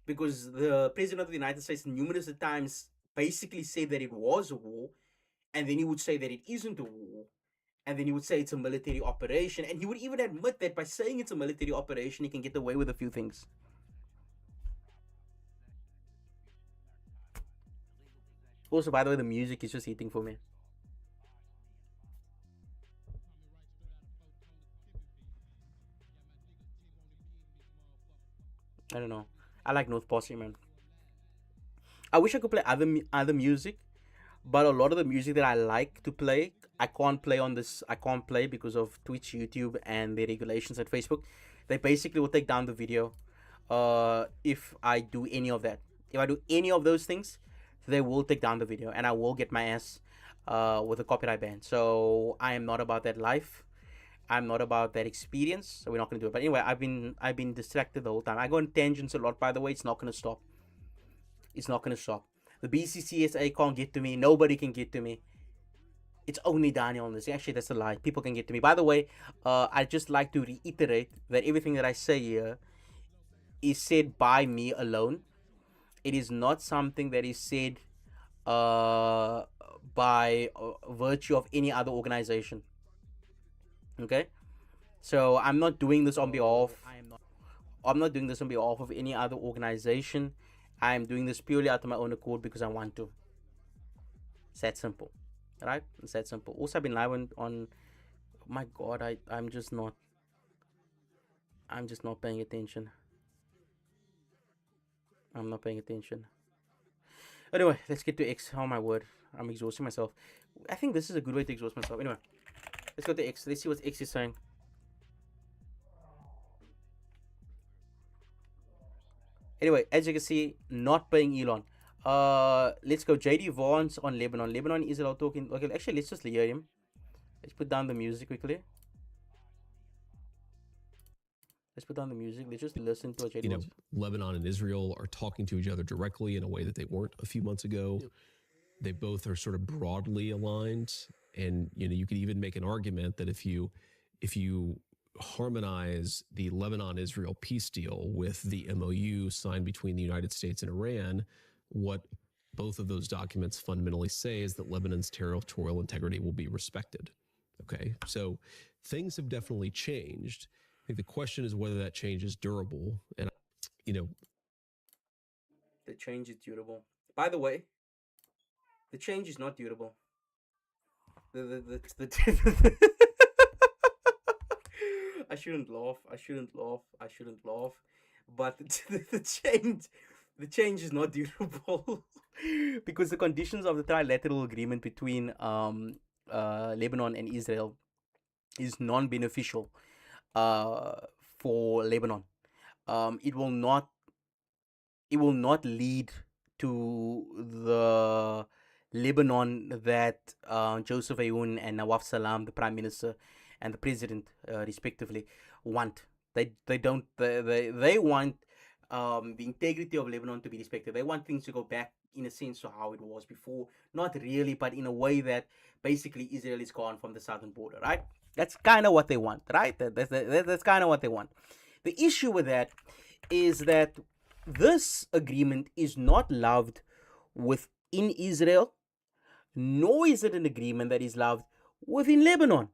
Because the President of the United States numerous times basically said that it was a war. And then he would say that it isn't a war. And then he would say it's a military operation. And he would even admit that by saying it's a military operation, he can get away with a few things. Also, by the way, the music is just hitting for me. I don't know. I like North Posse, man. I wish I could play other music, but a lot of the music that I like to play, I can't play on this. I can't play because of Twitch, YouTube, and the regulations at Facebook. They basically will take down the video if I do any of that. If I do any of those things, they will take down the video, and I will get my ass with a copyright ban. So I am not about that life. I'm not about that experience, so we're not gonna do it. But anyway, I've been distracted the whole time. I go on tangents a lot, by the way. It's not gonna stop. It's not gonna stop. The BCCSA can't get to me. Nobody can get to me. It's only Daanyaal on this. Actually, that's a lie. People can get to me. By the way, I'd just like to reiterate that everything that I say here is said by me alone. It is not something that is said by virtue of any other organization. Okay, so I'm not doing this on behalf. I'm not doing this on behalf of any other organization. I'm doing this purely out of my own accord because I want to. It's that simple, right? It's that simple. Also, I've been live on. Oh my God, I'm just not. I'm just not paying attention. I'm not paying attention. Anyway, let's get to X. Oh my word, I'm exhausting myself. I think this is a good way to exhaust myself. Anyway. Let's go to X. Let's see what X is saying. Anyway, as you can see, not paying Elon. Let's go. JD Vaughns on Lebanon. Lebanon, Israel talking. Okay, actually, let's just hear him. Let's put down the music quickly. Let's put down the music. Let's just listen to what JD wants. Lebanon and Israel are talking to each other directly in a way that they weren't a few months ago. Yep. They both are sort of broadly aligned. And, you could even make an argument that if you harmonize the Lebanon-Israel peace deal with the MOU signed between the United States and Iran, what both of those documents fundamentally say is that Lebanon's territorial integrity will be respected. Okay, so things have definitely changed. I think the question is whether that change is durable. And, the change is durable. By the way, the change is not durable. I shouldn't laugh. But the change is not durable because the conditions of the trilateral agreement between Lebanon and Israel is non-beneficial for Lebanon. It will not lead to the Lebanon that Joseph Aoun and Nawaf Salam, the Prime Minister and the President, respectively, want. They don't they want the integrity of Lebanon to be respected. They want things to go back in a sense to how it was before. Not really, but in a way that basically Israel is gone from the southern border, right? That's kind of what they want, right? That's kind of what they want. The issue with that is that this agreement is not loved within Israel, nor is it an agreement that is loved within Lebanon.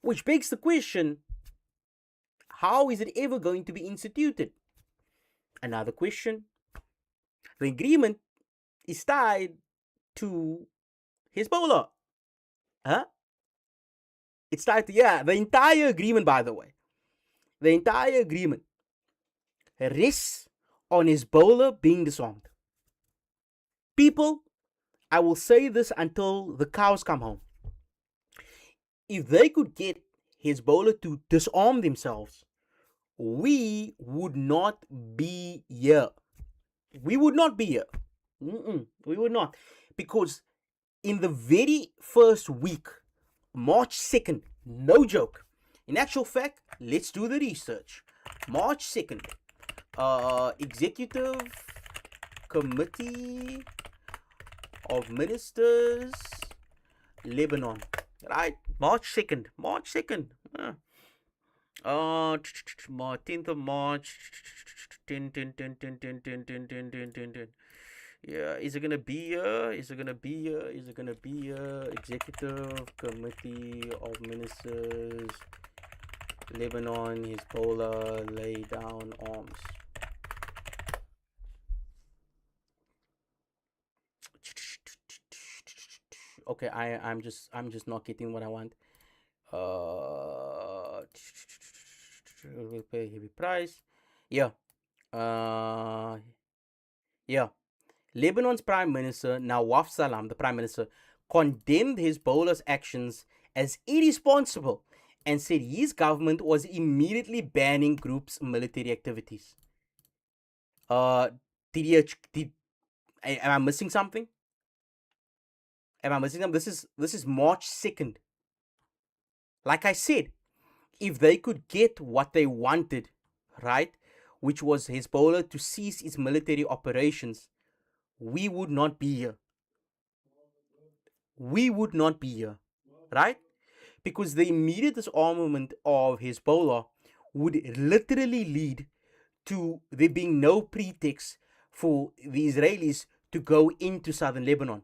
Which begs the question, how is it ever going to be instituted? Another question. The agreement is tied to Hezbollah. Huh? It's tied to, the entire agreement, by the way. The entire agreement rests on Hezbollah being disarmed. People, I will say this until the cows come home. If they could get Hezbollah to disarm themselves, we would not be here. We would not be here. We would not. Because in the very first week, March 2nd, no joke. In actual fact, let's do the research. March 2nd, Executive Committee of Ministers, Lebanon. Right? March 2nd. 10th of March. 10. Yeah, is it gonna be here? Executive Committee of Ministers, Lebanon, Hezbollah, lay down arms. Okay, I'm just not getting what I want. Will pay a heavy price. Yeah. Lebanon's Prime Minister, Nawaf Salam, the Prime Minister, condemned Hezbollah's actions as irresponsible and said his government was immediately banning group's military activities. Am I missing something? This is March 2nd. Like I said, if they could get what they wanted, right, which was Hezbollah to cease its military operations, we would not be here. Right? Because the immediate disarmament of Hezbollah would literally lead to there being no pretext for the Israelis to go into southern Lebanon.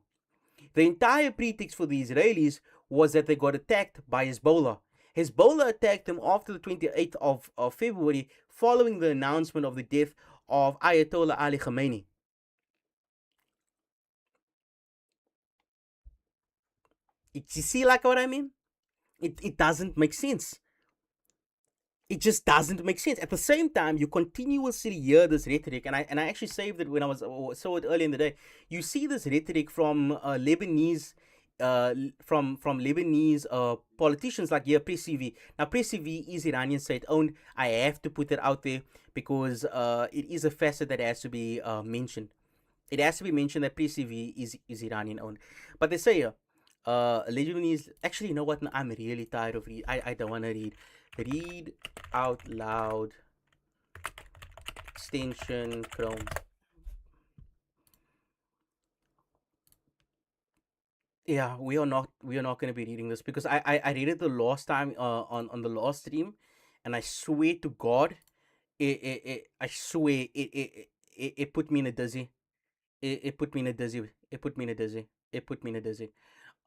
The entire pretext for the Israelis was that they got attacked by Hezbollah. Hezbollah attacked them after the 28th of February following the announcement of the death of Ayatollah Ali Khamenei. You see like what I mean? It doesn't make sense. It just doesn't make sense. At the same time, you continuously hear this rhetoric, and I actually saved it when I saw it early in the day. You see this rhetoric from Lebanese, from Lebanese politicians like Press TV. Now, Press TV is Iranian state-owned. I have to put it out there because it is a facet that has to be mentioned. It has to be mentioned that Press TV is Iranian-owned. But they say Lebanese. Actually, you know what? I'm really tired of reading. I don't want to read. Read out loud. Extension Chrome. Yeah, we are not going to be reading this because I read it the last time on the last stream, and I swear to God, it put me in a dizzy. It put me in a dizzy.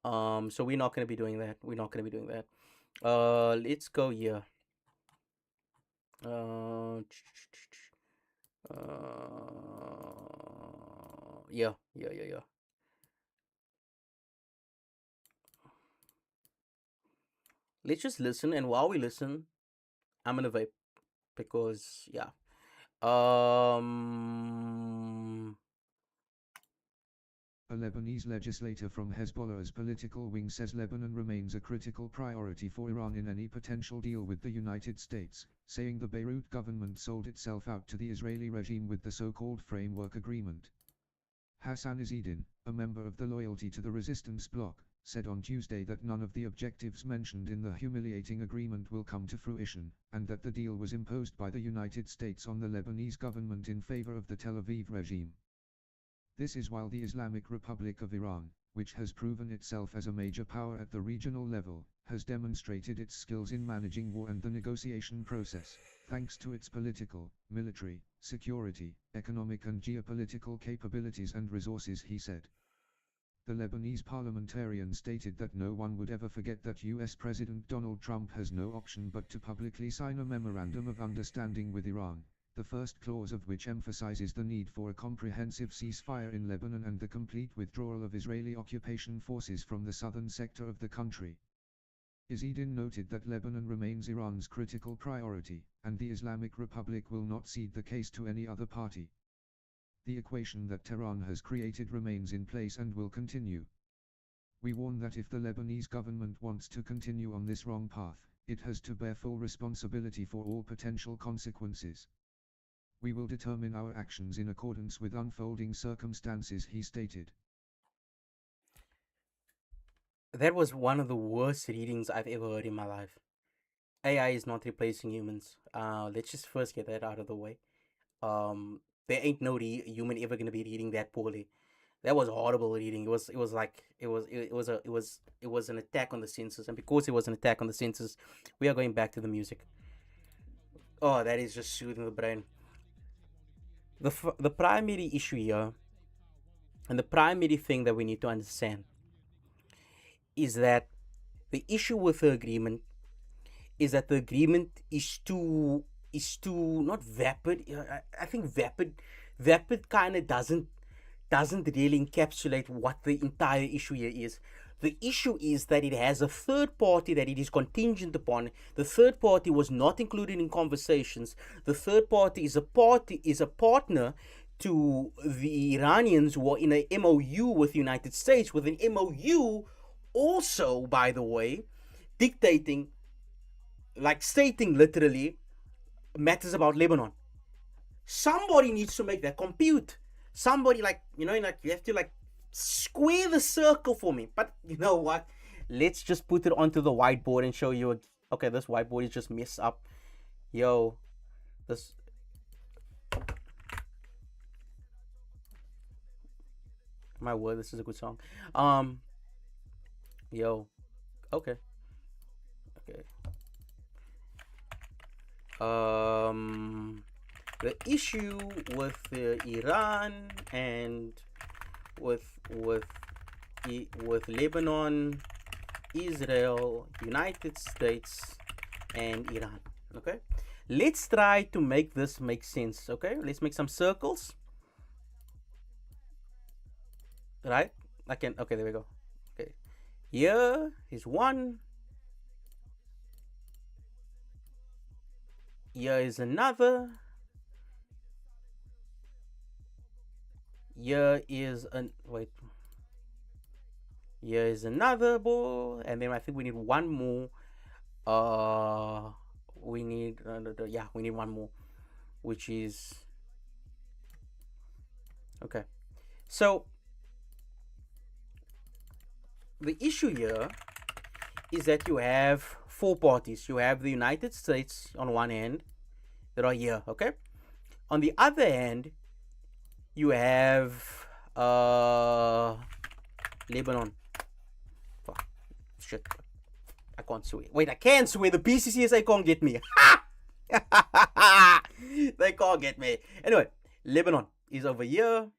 So we're not going to be doing that. Let's go here. Yeah. Let's just listen, and while we listen, I'm gonna vape because A Lebanese legislator from Hezbollah's political wing says Lebanon remains a critical priority for Iran in any potential deal with the United States, saying the Beirut government sold itself out to the Israeli regime with the so-called framework agreement. Hassan Izzedine, a member of the Loyalty to the Resistance bloc, said on Tuesday that none of the objectives mentioned in the humiliating agreement will come to fruition, and that the deal was imposed by the United States on the Lebanese government in favor of the Tel Aviv regime. This is while the Islamic Republic of Iran, which has proven itself as a major power at the regional level, has demonstrated its skills in managing war and the negotiation process, thanks to its political, military, security, economic and geopolitical capabilities and resources, he said. The Lebanese parliamentarian stated that no one would ever forget that US President Donald Trump has no option but to publicly sign a memorandum of understanding with Iran, the first clause of which emphasizes the need for a comprehensive ceasefire in Lebanon and the complete withdrawal of Israeli occupation forces from the southern sector of the country. Izzedine noted that Lebanon remains Iran's critical priority, and the Islamic Republic will not cede the case to any other party. The equation that Tehran has created remains in place and will continue. We warn that if the Lebanese government wants to continue on this wrong path, it has to bear full responsibility for all potential consequences. We will determine our actions in accordance with unfolding circumstances, he stated. That was one of the worst readings I've ever heard in my life. AI is not replacing humans. Let's just first get that out of the way. There ain't no human ever gonna be reading that poorly. That was horrible reading. It was an attack on the senses, and because it was an attack on the senses, we are going back to the music. Oh, that is just soothing the brain. The primary issue here, and the primary thing that we need to understand, is that the issue with the agreement is that the agreement is too not vapid. I think vapid kind of doesn't really encapsulate what the entire issue here is. The issue is that it has a third party that it is contingent upon. The third party was not included in conversations. The third party is a partner to the Iranians who are in an MOU with the United States, with an MOU also, by the way, dictating, like stating literally, matters about Lebanon. Somebody needs to make that compute. Somebody, like, you have to square the circle for me. But you know what? Let's just put it onto the whiteboard and show you. Okay, this whiteboard is just messed up. Yo, this. My word, this is a good song. Yo, okay. The issue with Iran and with Lebanon, Israel, United States, and Iran. Okay, let's try to make this make sense. Okay, let's make some circles. Right? Okay, there we go. Okay, here is one. Here is another. Here is Here is another ball, and then I think we need one more. We need one more, which is okay. So the issue here is that you have four parties. You have the United States on one end that are here, okay? On the other hand, you have Lebanon. Fuck. Shit. I can't swear. Wait, I can swear. The PCCSA can't get me. They can't get me. Anyway, Lebanon is over here.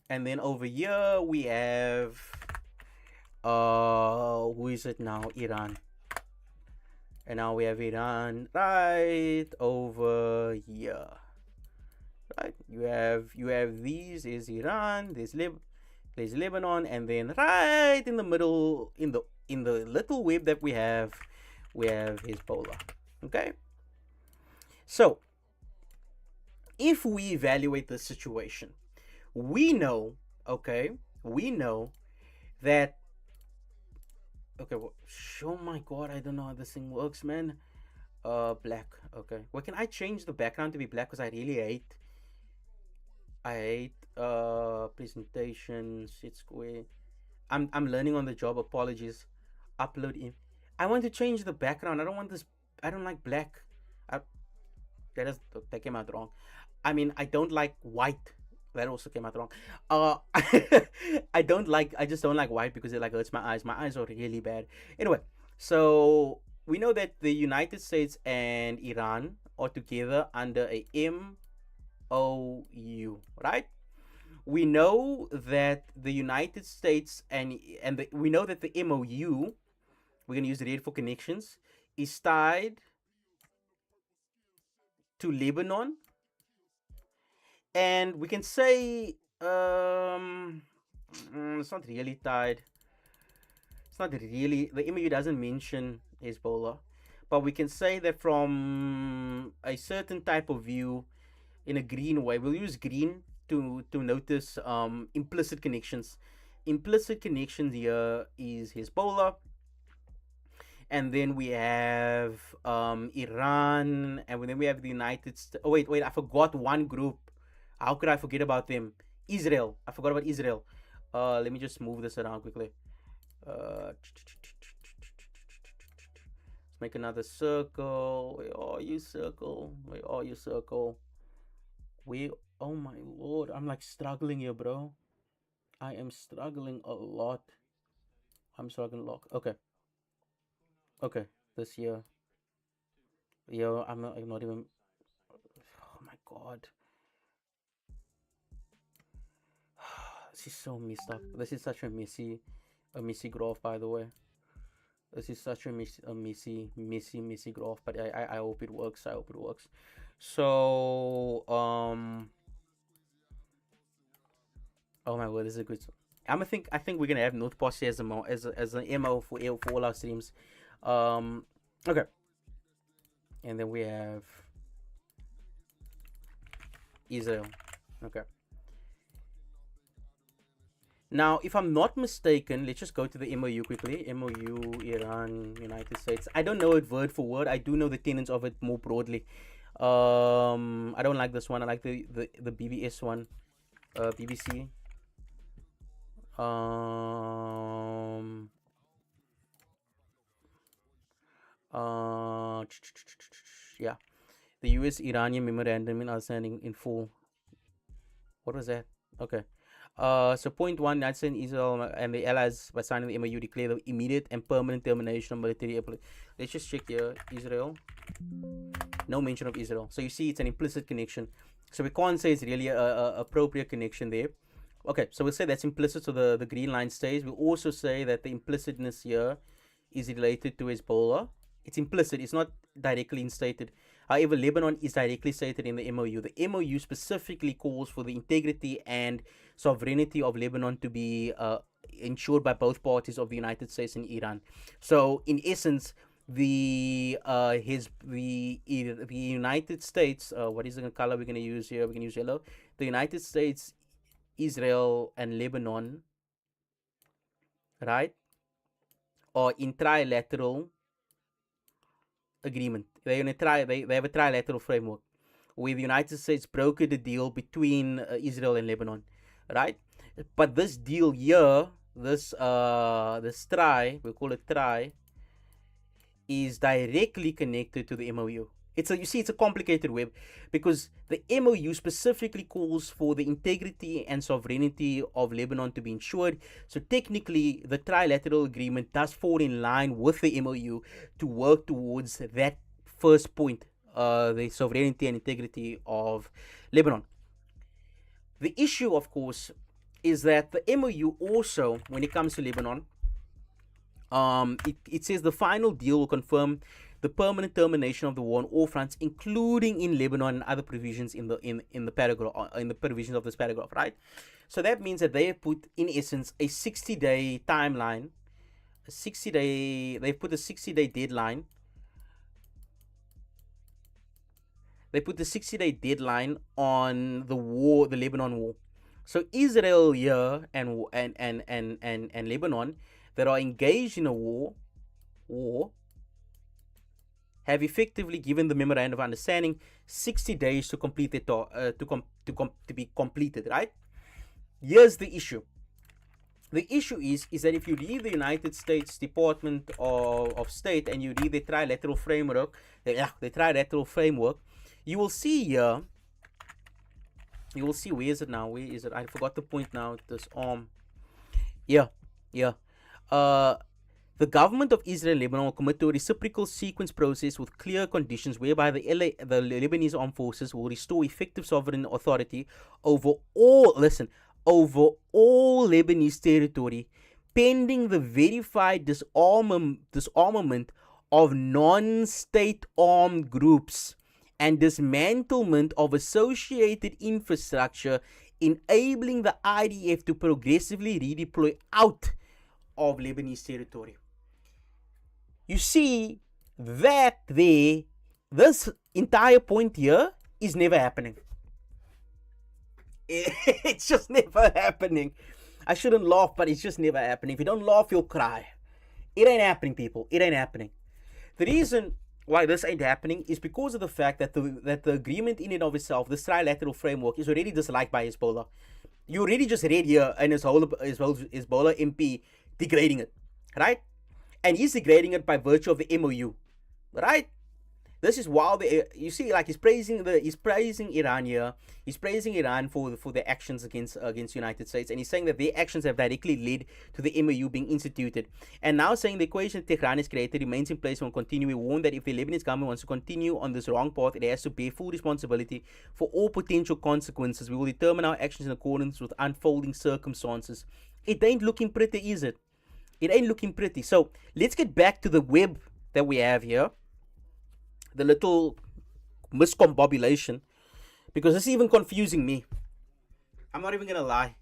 And then over here we have who is it now? Iran. And now we have Iran right over here. Right? You have these is Iran, there's Lebanon, and then right in the middle, in the little web that we have Hezbollah. Okay? So if we evaluate the situation, we know that okay, well, oh my god, I don't know how this thing works, man. Black. Okay. Well, can I change the background to be black? Because I really hate I hate presentations. It's square. I'm learning on the job. Apologies. Upload in. I want to change the background. I don't want this. I don't like black. I, that came out wrong. I mean, I don't like white. That also came out wrong. Uh, I just don't like white because it like hurts my eyes. My eyes are really bad. Anyway, so we know that the United States and Iran are together under a MOU, right? We know that the United States we know that the MOU, we're gonna use the red for connections, is tied to Lebanon, and we can say it's not really tied. It's not really, the MOU doesn't mention Hezbollah, but we can say that from a certain type of view, in a green way, we'll use green to notice implicit connections. Implicit connections here is Hezbollah, and then we have Iran, and then we have the United States. Oh wait, I forgot one group. How could I forget about them? Israel. I forgot about Israel. Let me just move this around quickly. Let's make another circle. Where are you, circle? Where are you, circle? Oh my lord, I'm like struggling here, bro. I am struggling a lot. I'm struggling a lot. Okay, this year. Yo, I'm not even. Oh my god. This is so messed up. This is such a messy graph, by the way. This is such a messy graph, but I hope it works. I hope it works. So oh my word, this is a good. I think we're gonna have North Posse as an MO for all our streams. Okay, and then we have Israel. Okay. Now, if I'm not mistaken, let's just go to the MOU quickly. MOU, Iran, United States. I don't know it word for word. I do know the tenets of it more broadly. I don't like this one. I like the BBS one. BBC. Yeah. The US Iranian memorandum in outstanding in full. What was that? Okay. So point one, United States, Israel, and the allies by signing the MOU declare the immediate and permanent termination of military. Let's just check here. Israel. No mention of Israel. So you see, it's an implicit connection. So we can't say it's really a appropriate connection there. Okay, so we'll say that's implicit, so the green line stays. We'll also say that the implicitness here is related to Hezbollah. It's implicit, it's not directly instated. However, Lebanon is directly stated in the MOU. The MOU specifically calls for the integrity and sovereignty of Lebanon to be ensured by both parties of the United States and Iran. So, in essence, the United States, what is the color we're going to use here? We're going to use yellow. The United States, Israel, and Lebanon, right, are in trilateral agreement. They have a trilateral framework where the United States brokered the deal between Israel and Lebanon, right? But this deal here, this we call it tri, is directly connected to the MOU. You see, it's a complicated web because the MOU specifically calls for the integrity and sovereignty of Lebanon to be ensured. So technically, the trilateral agreement does fall in line with the MOU to work towards that first point, the sovereignty and integrity of Lebanon. The issue, of course, is that the MOU also, when it comes to Lebanon, it says the final deal will confirm the permanent termination of the war on all fronts, including in Lebanon and other provisions in the paragraph, in the provisions of this paragraph, right? So that means that they have put, in essence, a 60-day timeline, they've put a 60-day deadline. They put the 60-day deadline on the war, the Lebanon war. So Israel here and Lebanon that are engaged in a war have effectively given the memorandum of understanding 60 days to complete it, to be completed, right? Here's the issue. The issue is that if you read the United States Department of State and you read the trilateral framework, you will see here, where is it now? Where is it? I forgot the point now. This yeah. The government of Israel and Lebanon will commit to a reciprocal sequence process with clear conditions whereby the Lebanese armed forces will restore effective sovereign authority over all Lebanese territory, pending the verified disarmament of non-state armed groups and dismantlement of associated infrastructure, enabling the IDF to progressively redeploy out of Lebanese territory. You see that this entire point here is never happening. It's just never happening. I shouldn't laugh, but it's just never happening. If you don't laugh, you'll cry. It ain't happening, people. It ain't happening. The reason why this ain't happening is because of the fact that the agreement in and of itself, this trilateral framework, is already disliked by Hezbollah. You already just read here and Hezbollah MP degrading it, right? And he's degrading it by virtue of the MOU, right? This is wild. You see, like he's praising Iran here. He's praising Iran for their actions against United States, and he's saying that their actions have directly led to the MOU being instituted. And now saying the equation Tehran has created remains in place and will continue. We warn that if the Lebanese government wants to continue on this wrong path, it has to bear full responsibility for all potential consequences. We will determine our actions in accordance with unfolding circumstances. It ain't looking pretty, is it? It ain't looking pretty. So let's get back to the web that we have here. The little miscombobulation, because this is even confusing me. I'm not even gonna lie.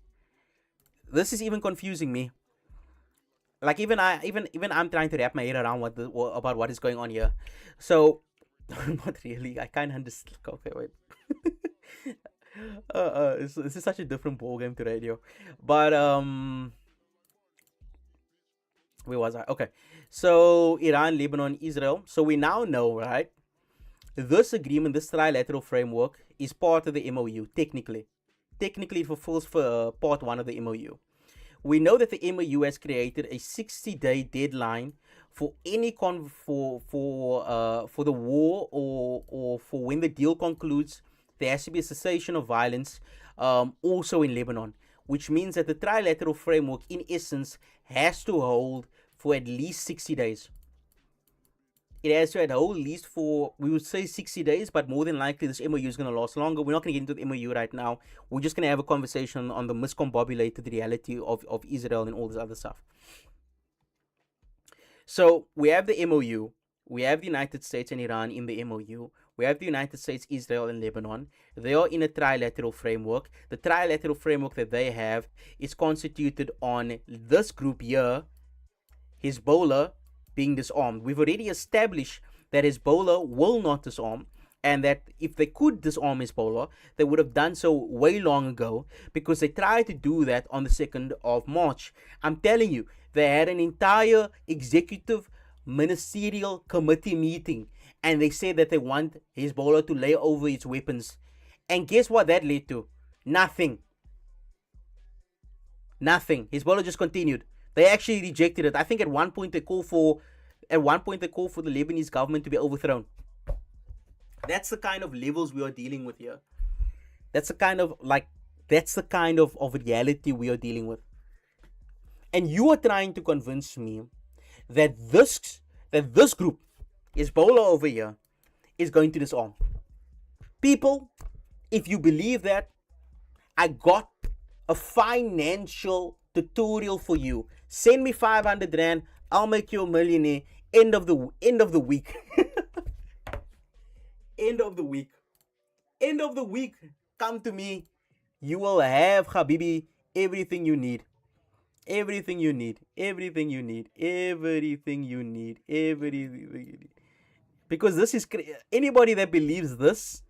This is even confusing me. Like even I'm trying to wrap my head around about what is going on here. So not really. I can't understand. Okay, wait. This is such a different ball game to radio. But where was I? Okay. So Iran, Lebanon, Israel. So we now know, right? This agreement, this trilateral framework, is part of the MOU, technically. Technically, it fulfills for part 1 of the MOU. We know that the MOU has created a 60-day deadline for any for the war or for when the deal concludes. There has to be a cessation of violence, also in Lebanon, which means that the trilateral framework, in essence, has to hold for at least 60 days. It has to hold at least for, we would say 60 days, but more than likely this MOU is going to last longer. We're not going to get into the MOU right now. We're just going to have a conversation on the miscombobulated reality of Israel and all this other stuff. So we have the MOU. We have the United States and Iran in the MOU. We have the United States, Israel, and Lebanon. They are in a trilateral framework. The trilateral framework that they have is constituted on this group here, Hezbollah, being disarmed. We've already established that Hezbollah will not disarm, and that if they could disarm Hezbollah, they would have done so way long ago, because they tried to do that on the 2nd of March. I'm telling you, they had an entire executive ministerial committee meeting, and they said that they want Hezbollah to lay over its weapons. And guess what that led to? Nothing. Hezbollah just continued. They actually rejected it. I think at one point they called for the Lebanese government to be overthrown. That's the kind of levels we are dealing with here. That's the kind of reality we are dealing with. And you are trying to convince me that this group, Hezbollah over here, is going to disarm. People, if you believe that, I got a financial tutorial for you. Send me 500 rand, I'll make you a millionaire. End of the week. End of the week. Come to me. You will have, Habibi, everything you need. Because this is anybody that believes this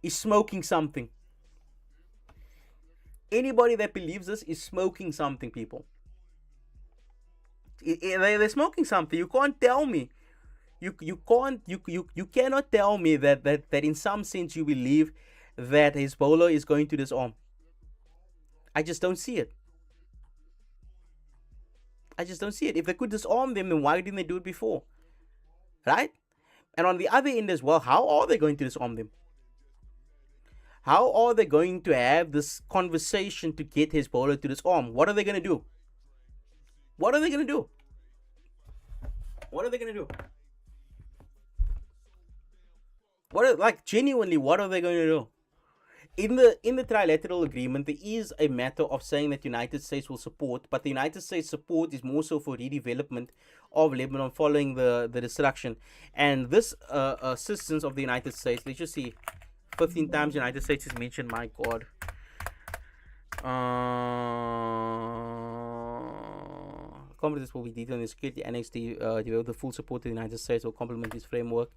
is smoking something. Anybody that believes this is smoking something, people. They're smoking something. You can't tell me You can't you cannot tell me that in some sense you believe that Hezbollah is going to disarm. I just don't see it. I just don't see it. If they could disarm them, then why didn't they do it before? Right? And on the other end as well, how are they going to disarm them? How are they going to have this conversation to get Hezbollah to disarm? What are they going to do? What are they going to do? What are they going to do? Genuinely, what are they going to do? In the trilateral agreement, there is a matter of saying that the United States will support, but the United States support is more so for redevelopment of Lebanon following the destruction. And this assistance of the United States, let's just see, 15 times the United States is mentioned, my God. Competence will be detailed in the security annex to develop the full support of the United States will complement this framework.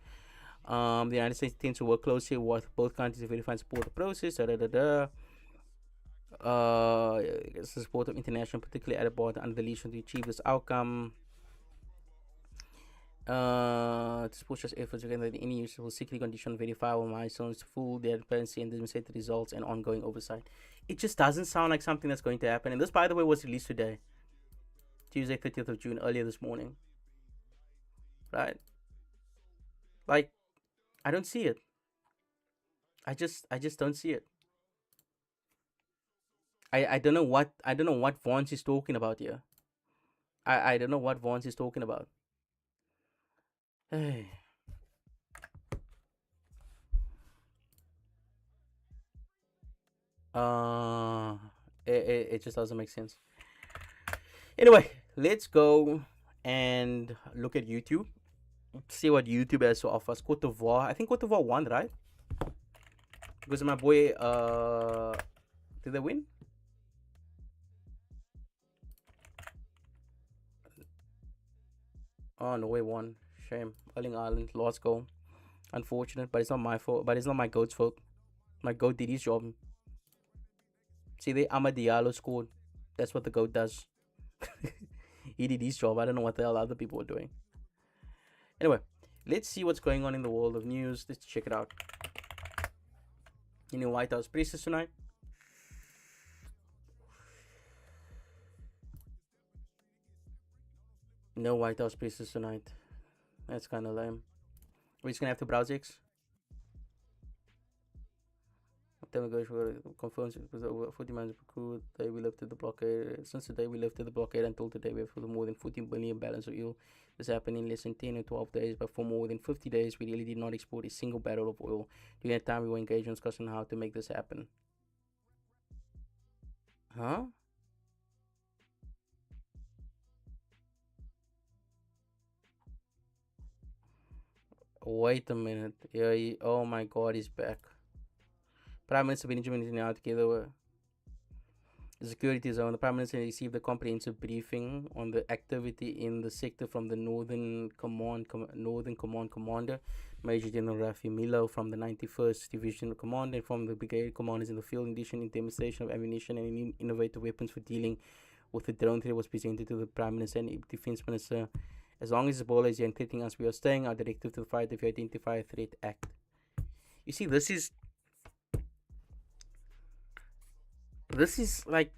The United States tends to work closely with both countries to verify and support the process. It's the support of international, particularly at board under the leadership to achieve this outcome. To support such efforts again that any user will secretly condition verifiable milestones, full transparency and demonstrate the results and ongoing oversight. It just doesn't sound like something that's going to happen. And this, by the way, was released today, Tuesday, 30th of June, earlier this morning. Right? Like, I don't see it. I just don't see it. I don't know what Vance is talking about here. I don't know what Vance is talking about. Hey. It just doesn't make sense. Anyway, let's go and look at YouTube. See what YouTube has to offer us. Cote d'Ivoire. I think Cote d'Ivoire won, right? Because my boy, did they win? Oh, Norway won. Shame. Erling Ireland, lost goal. Unfortunate, but it's not my fault. But it's not my goat's fault. My goat did his job. See, they Amad Diallo scored. That's what the goat does. He did his job. I don't know what the hell other people were doing. Anyway, let's see what's going on in the world of news. Let's check it out. Any White House presses tonight? No White House presses tonight. That's kind of lame. We're just gonna have to browse X. Confirms it was over 40 miles per crew. Today we lifted the blockade. Since the day we lifted the blockade until today, we have filled more than 14 billion barrels of oil. This happened in less than 10 or 12 days, but for more than 50 days, we really did not export a single barrel of oil. During that time, we were engaged in discussing how to make this happen. Huh? Wait a minute. Yeah, oh my God, he's back. Prime Minister Benjamin Netanyahu together with the security zone. The Prime Minister received a comprehensive briefing on the activity in the sector from the Northern Command Commander, Major General Rafi Milo, from the 91st Division Command, and from the brigade commanders in the field. In addition, in demonstration of ammunition and innovative weapons for dealing with the drone threat was presented to the Prime Minister and Defense Minister. As long as Ebola is threatening us, we are staying our directive to the Fight if you Identify a Threat Act. You see, this is like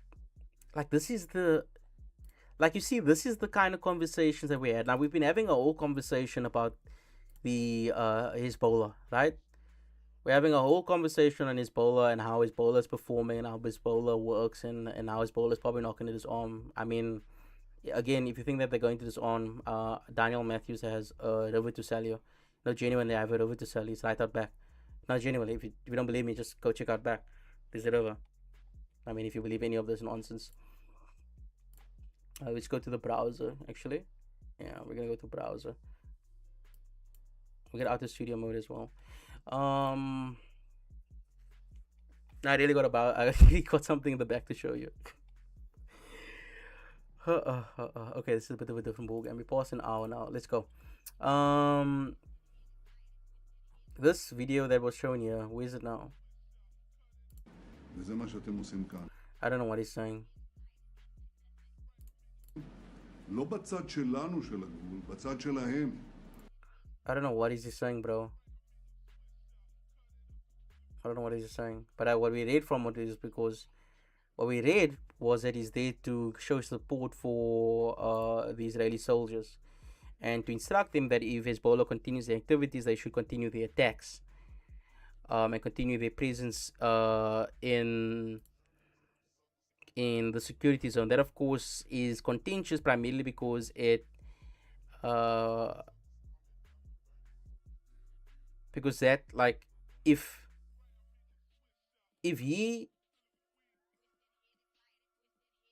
this is the kind of conversations that we had. Now we've been having a whole conversation about the Hezbollah, right? We're having a whole conversation on Hezbollah and how Hezbollah is performing and how Hezbollah works and how Hezbollah is probably not going to disarm. I mean, again, if you think that they're going to disarm, Daanyaal Matthews has a river to sell you. No, genuinely, I have a river to sell you. It's right out back. No, genuinely, if you don't believe me, just go check out back. There's a river. I mean, if you believe any of this nonsense. Let's go to the browser, actually. Yeah, we're going to go to browser. We'll get out of studio mode as well. I really got something in the back to show you. Okay, this is a bit of a different ballgame. We passed an hour now. Let's go. This video that was shown here, where is it now? I don't know what he's saying. לא בצד שלנו של הגבול, בצד שלהם. I don't know what is he saying, bro. I don't know what he's saying. But what we read from it is because what we read was that he's there to show support for the Israeli soldiers and to instruct them that if Hezbollah continues their activities, they should continue the attacks and continue their presence in the security zone. That, of course, is contentious primarily uh, because that like if he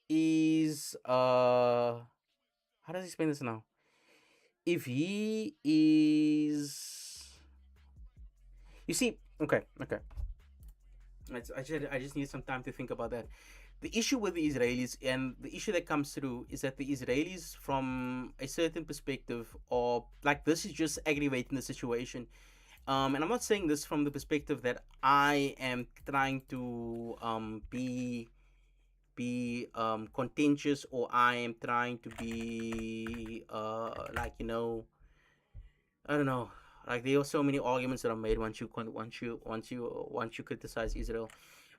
is how does he explain this now? If he is, you see, okay. I just need some time to think about that. The issue with the Israelis and the issue that comes through is that the Israelis, from a certain perspective, are like, this is just aggravating the situation. And I'm not saying this from the perspective that I am trying to be contentious, or I am trying to be like, I don't know. Like, there are so many arguments that are made once you criticize Israel.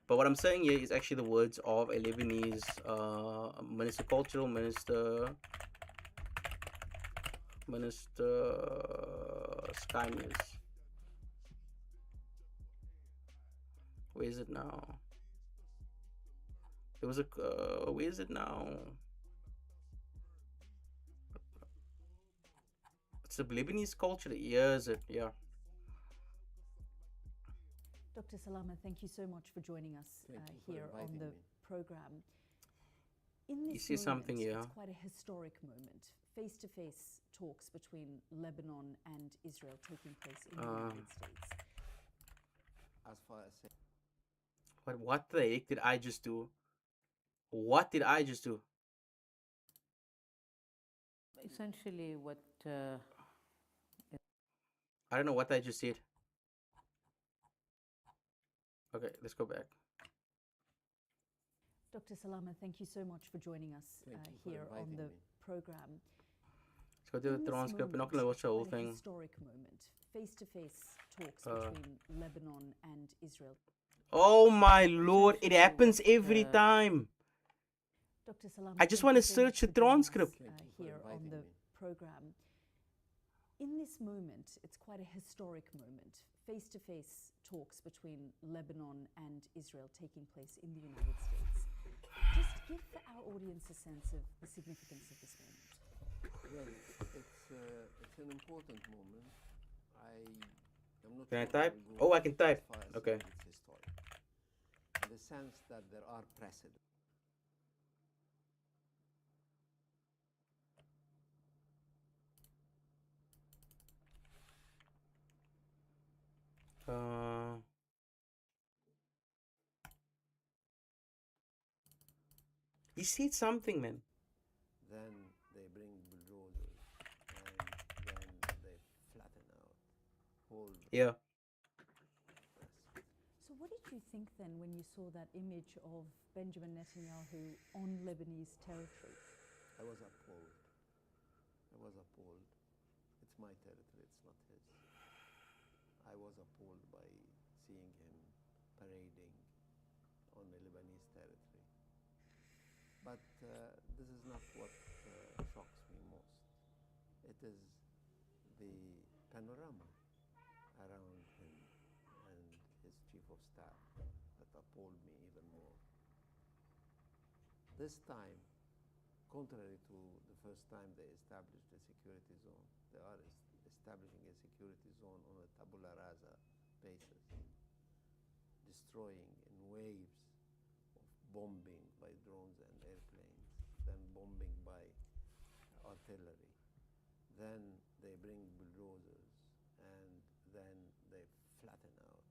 But what I'm saying here is actually the words of a Lebanese minister, cultural minister Sky News. Where is it now? There was a where is it now? It's a Lebanese culture. Yeah, is it? Yeah. Dr. Salama, thank you so much for joining us here on the program. In You this see moment, something, yeah? it's quite a historic moment. Face-to-face talks between Lebanon and Israel taking place in the United States. As far as But what the heck did I just do? What did I just do? essentially what I don't know what I just said. Okay, let's go back. Dr. Salama, thank you so much for joining us here on the program. Let's go to the transcript. We're not going to watch the whole thing. Historic moment. Face-to-face talks between Lebanon and Israel. Oh my lord, it happens every time. Dr. Salama, I just thank want you to so much search the for joining us, transcript. here on the program. In this moment, it's quite a historic moment. Face-to-face talks between Lebanon and Israel taking place in the United States. Just give our audience a sense of the significance of this moment. well, it's an important moment. I'm not Can I sure type? I'll go Oh, I can type. as far as Okay. saying it's historic, in the sense that there are precedents. He said something, man. Then they bring bulldozers, and then they flatten out whole. Yeah. So what did you think then when you saw that image of Benjamin Netanyahu on Lebanese territory? I was appalled. It's my territory, it's not his. I was appalled by seeing him parading on the Lebanese territory. But this is not what shocks me most. It is the panorama around him and his chief of staff that appalled me even more. This time, contrary to the first time they established a security zone, they are establishing a security zone on a tabula rasa basis, destroying in waves of bombing by drones and airplanes, then bombing by artillery. Then they bring bulldozers, and then they flatten out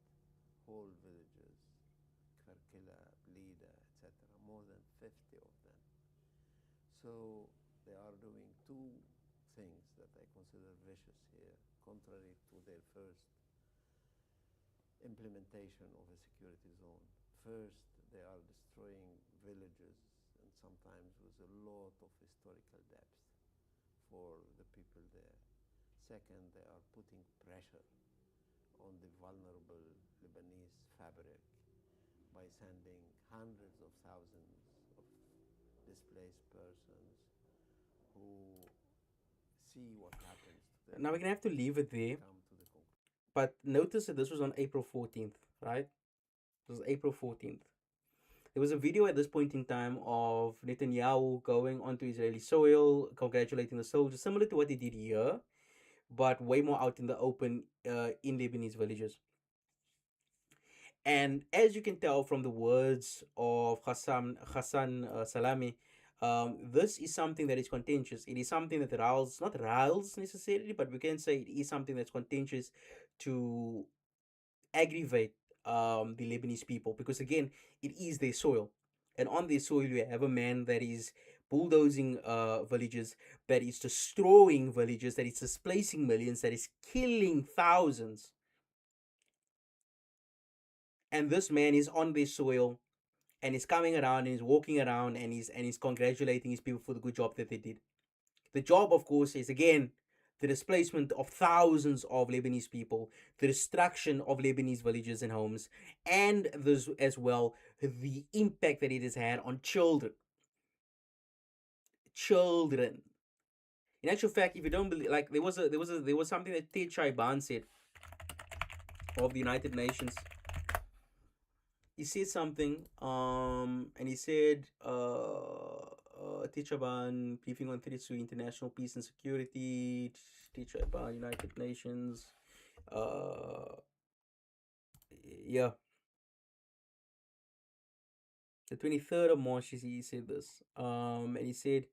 whole villages, Kvarkila, Blida, etc., more than 50 of them. So they are doing two things that I consider vicious here, contrary to their first implementation of a security zone. First, they are destroying villages, and sometimes with a lot of historical depth for the people there. second, they are putting pressure on the vulnerable Lebanese fabric by sending hundreds of thousands of displaced persons who see what happens to them. Now we're gonna have to leave it there. Come to the conclusion. But notice that this was on April 14th, right? It was April 14th. There was a video at this point in time of Netanyahu going onto Israeli soil, congratulating the soldiers, similar to what he did here, but way more out in the open in Lebanese villages. And as you can tell from the words of Hassan Salami, this is something that is contentious. It is something that riles, not riles necessarily, but we can say it is something that's contentious to aggravate the Lebanese people, because again, it is their soil, and on their soil you have a man that is bulldozing villages, that is destroying villages, that is displacing millions, that is killing thousands, and this man is on their soil and is coming around and is walking around and he's congratulating his people for the good job that they did. The job, of course, is again the displacement of thousands of Lebanese people, the destruction of Lebanese villages and homes, and this as well the impact that it has had on children. Children. In actual fact, if you don't believe, like there was something that Ted Chaiban said of the United Nations. He said something, and he said, Tichaban briefing on threats to international peace and security, Tichaban, United Nations, yeah. The 23rd of March, he said this, and he said,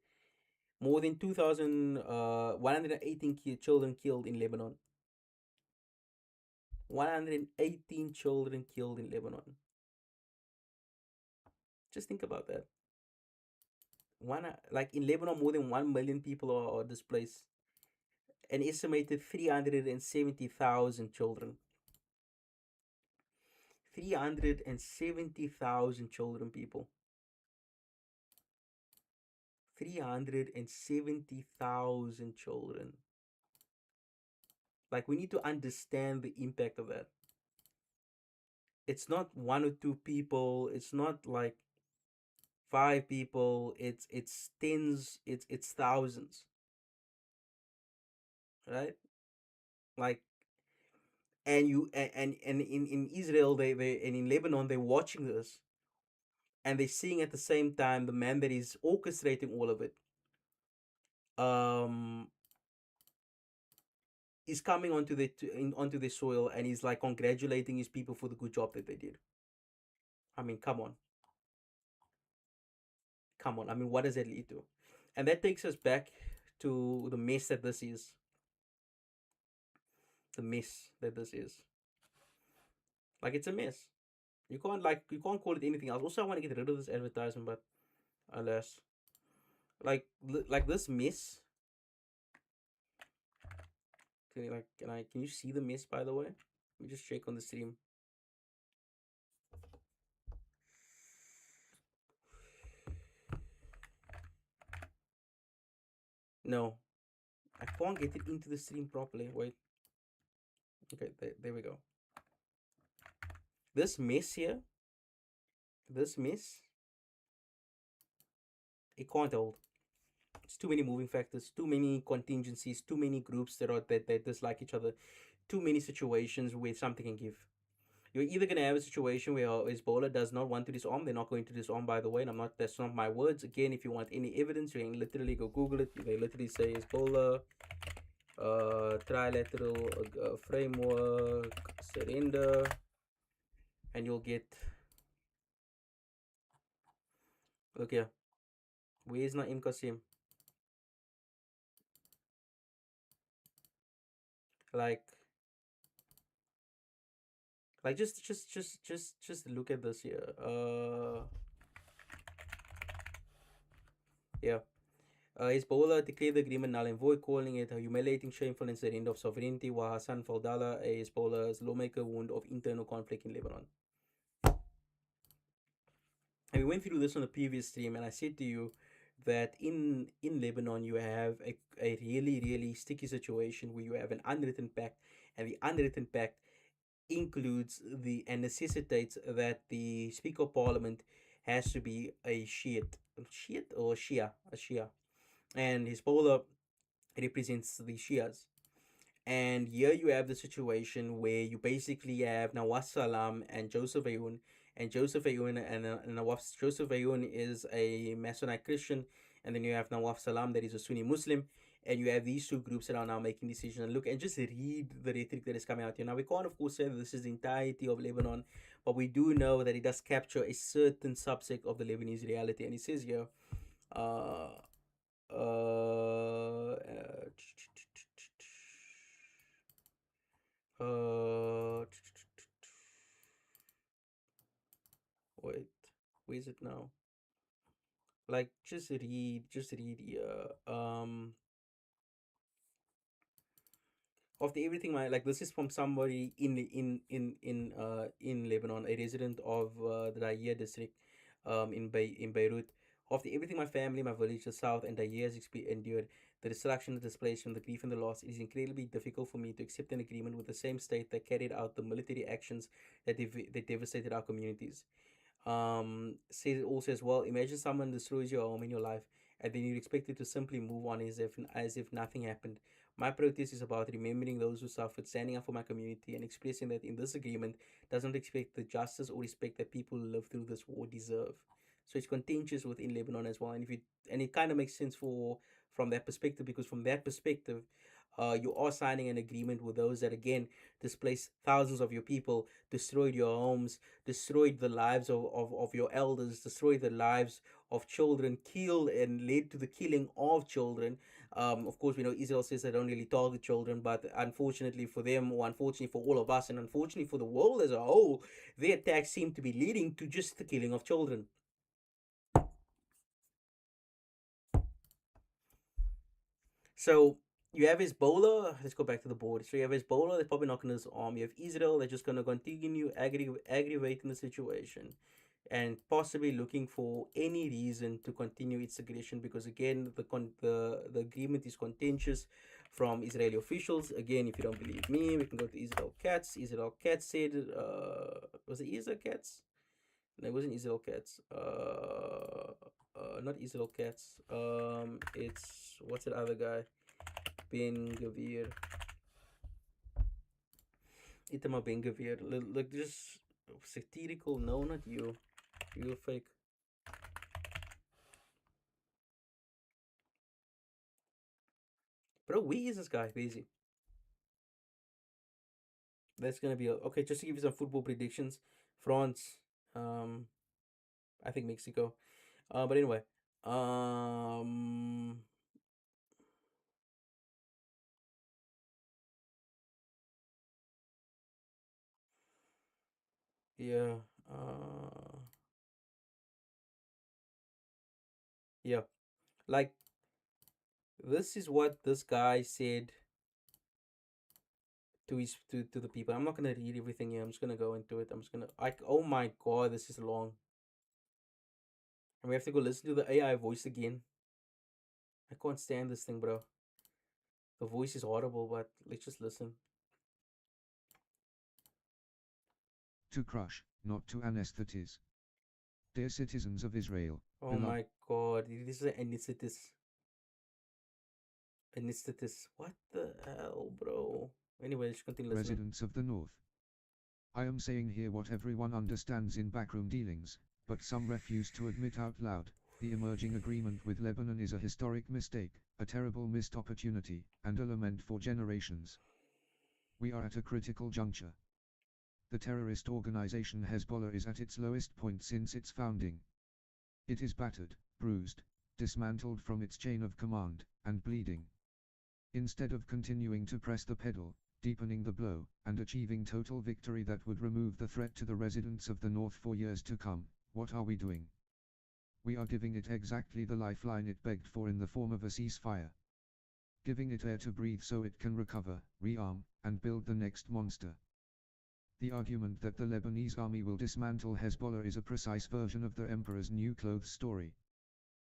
more than 118 children killed in Lebanon. 118 children killed in Lebanon. Just think about that. Like in Lebanon, more than 1 million people are displaced. An estimated 370,000 children. 370,000 children, people. 370,000 children. Like, we need to understand the impact of that. It's not one or two people. It's not like 5 people. It's tens. It's thousands. Right? Like, and in Israel, they and in Lebanon, they're watching this, and they're seeing at the same time the man that is orchestrating all of it is coming onto the soil, and he's like congratulating his people for the good job that they did. I mean, come on. I mean, what does that lead to? And that takes us back to the mess that this is. The mess that this is. Like, it's a mess. You can't call it anything else. Also, I want to get rid of this advertisement, but alas, like this mess. Can you see the mess, by the way? Let me just check on the stream. No, I can't get it into the stream properly. Wait. Okay, there we go. This mess here, it can't hold. It's too many moving factors, too many contingencies, too many groups that dislike each other, too many situations where something can give. You're either gonna have a situation where Hezbollah does not want to disarm. They're not going to disarm, by the way, and that's not my words. Again, if you want any evidence, you can literally go Google it. They literally say Hezbollah trilateral framework surrender, and you'll get, look here, where is Naim Qasim? Like just look at this here. Yeah. Hezbollah declared the agreement null and void, calling it a humiliating, shameful, and surrender of sovereignty, while Hassan Faldala, a Hezbollah's lawmaker, warned of internal conflict in Lebanon. And we went through this on the previous stream, and I said to you that in Lebanon you have a really really sticky situation where you have an unwritten pact, and the unwritten pact includes the and necessitates that the Speaker of Parliament has to be a Shiite or a Shia, and Hezbollah represents the Shias. And here you have the situation where you basically have Nawaz Salam and Joseph Aoun. And Joseph Aoun Joseph Aoun is a Masonite Christian, and then you have Nawaz Salam that is a Sunni Muslim, and you have these two groups that are now making decisions. And look and just read the rhetoric that is coming out here. Now we can't of course say that this is the entirety of Lebanon, but we do know that it does capture a certain subsect of the Lebanese reality. And it says here, uh, uh, uh Uh, wait, where is it now? Like, just read here. After everything, my like this is from somebody in Lebanon, a resident of the Dahiya district, in Beirut. After everything, my family, my village, the south, and the years endured, the destruction, the displacement, the grief, and the loss, it is incredibly difficult for me to accept an agreement with the same state that carried out the military actions that devastated our communities. Says also as well, imagine someone destroys your home and your life, and then you're expected to simply move on as if nothing happened. My protest is about remembering those who suffered, standing up for my community, and expressing that in this agreement does not expect the justice or respect that people who live through this war deserve. So it's contentious within Lebanon as well, and if you and it kind of makes sense for from that perspective, because from that perspective, you are signing an agreement with those that again displaced thousands of your people, destroyed your homes, destroyed the lives of your elders, destroyed the lives of children, killed and led to the killing of children. Of course, we know Israel says they don't really target children, but unfortunately for them, or unfortunately for all of us, and unfortunately for the world as a whole, their attacks seem to be leading to just the killing of children. So you have Hezbollah. Let's go back to the board. So you have Hezbollah that's probably not going to his arm. You have Israel that's just going to continue aggravating the situation, and possibly looking for any reason to continue its aggression, because again the agreement is contentious from Israeli officials. Again, if you don't believe me, we can go to Israel Katz. Israel Katz said, was it Israel Katz? No, it wasn't Israel Katz. Not Israel Katz. It's what's that other guy? Ben Gavir. Itamar Ben Gavir. Like just satirical. No, not you. You're fake. Bro, where is this guy? Where is he? That's gonna be okay. Just to give you some football predictions, France, I think Mexico. But anyway, um, yeah, yeah. Like this is what this guy said to the people. I'm not gonna read everything here. I'm just gonna go into it. I'm just gonna like, oh my god, this is long. And we have to go listen to the AI voice again. I can't stand this thing, bro. The voice is horrible, but let's just listen. To crush, not to anesthetize. Dear citizens of Israel, Oh my god, this is an anesthetist. Anesthetist. What the hell, bro? Anyway, let's continue listening. residents of the North. I am saying here what everyone understands in backroom dealings, but some refuse to admit out loud. The emerging agreement with Lebanon is a historic mistake, a terrible missed opportunity, and a lament for generations. We are at a critical juncture. The terrorist organization Hezbollah is at its lowest point since its founding. It is battered, bruised, dismantled from its chain of command, and bleeding. Instead of continuing to press the pedal, deepening the blow, and achieving total victory that would remove the threat to the residents of the North for years to come, what are we doing? We are giving it exactly the lifeline it begged for in the form of a ceasefire. Giving it air to breathe so it can recover, rearm, and build the next monster. The argument that the Lebanese army will dismantle Hezbollah is a precise version of the Emperor's New Clothes story.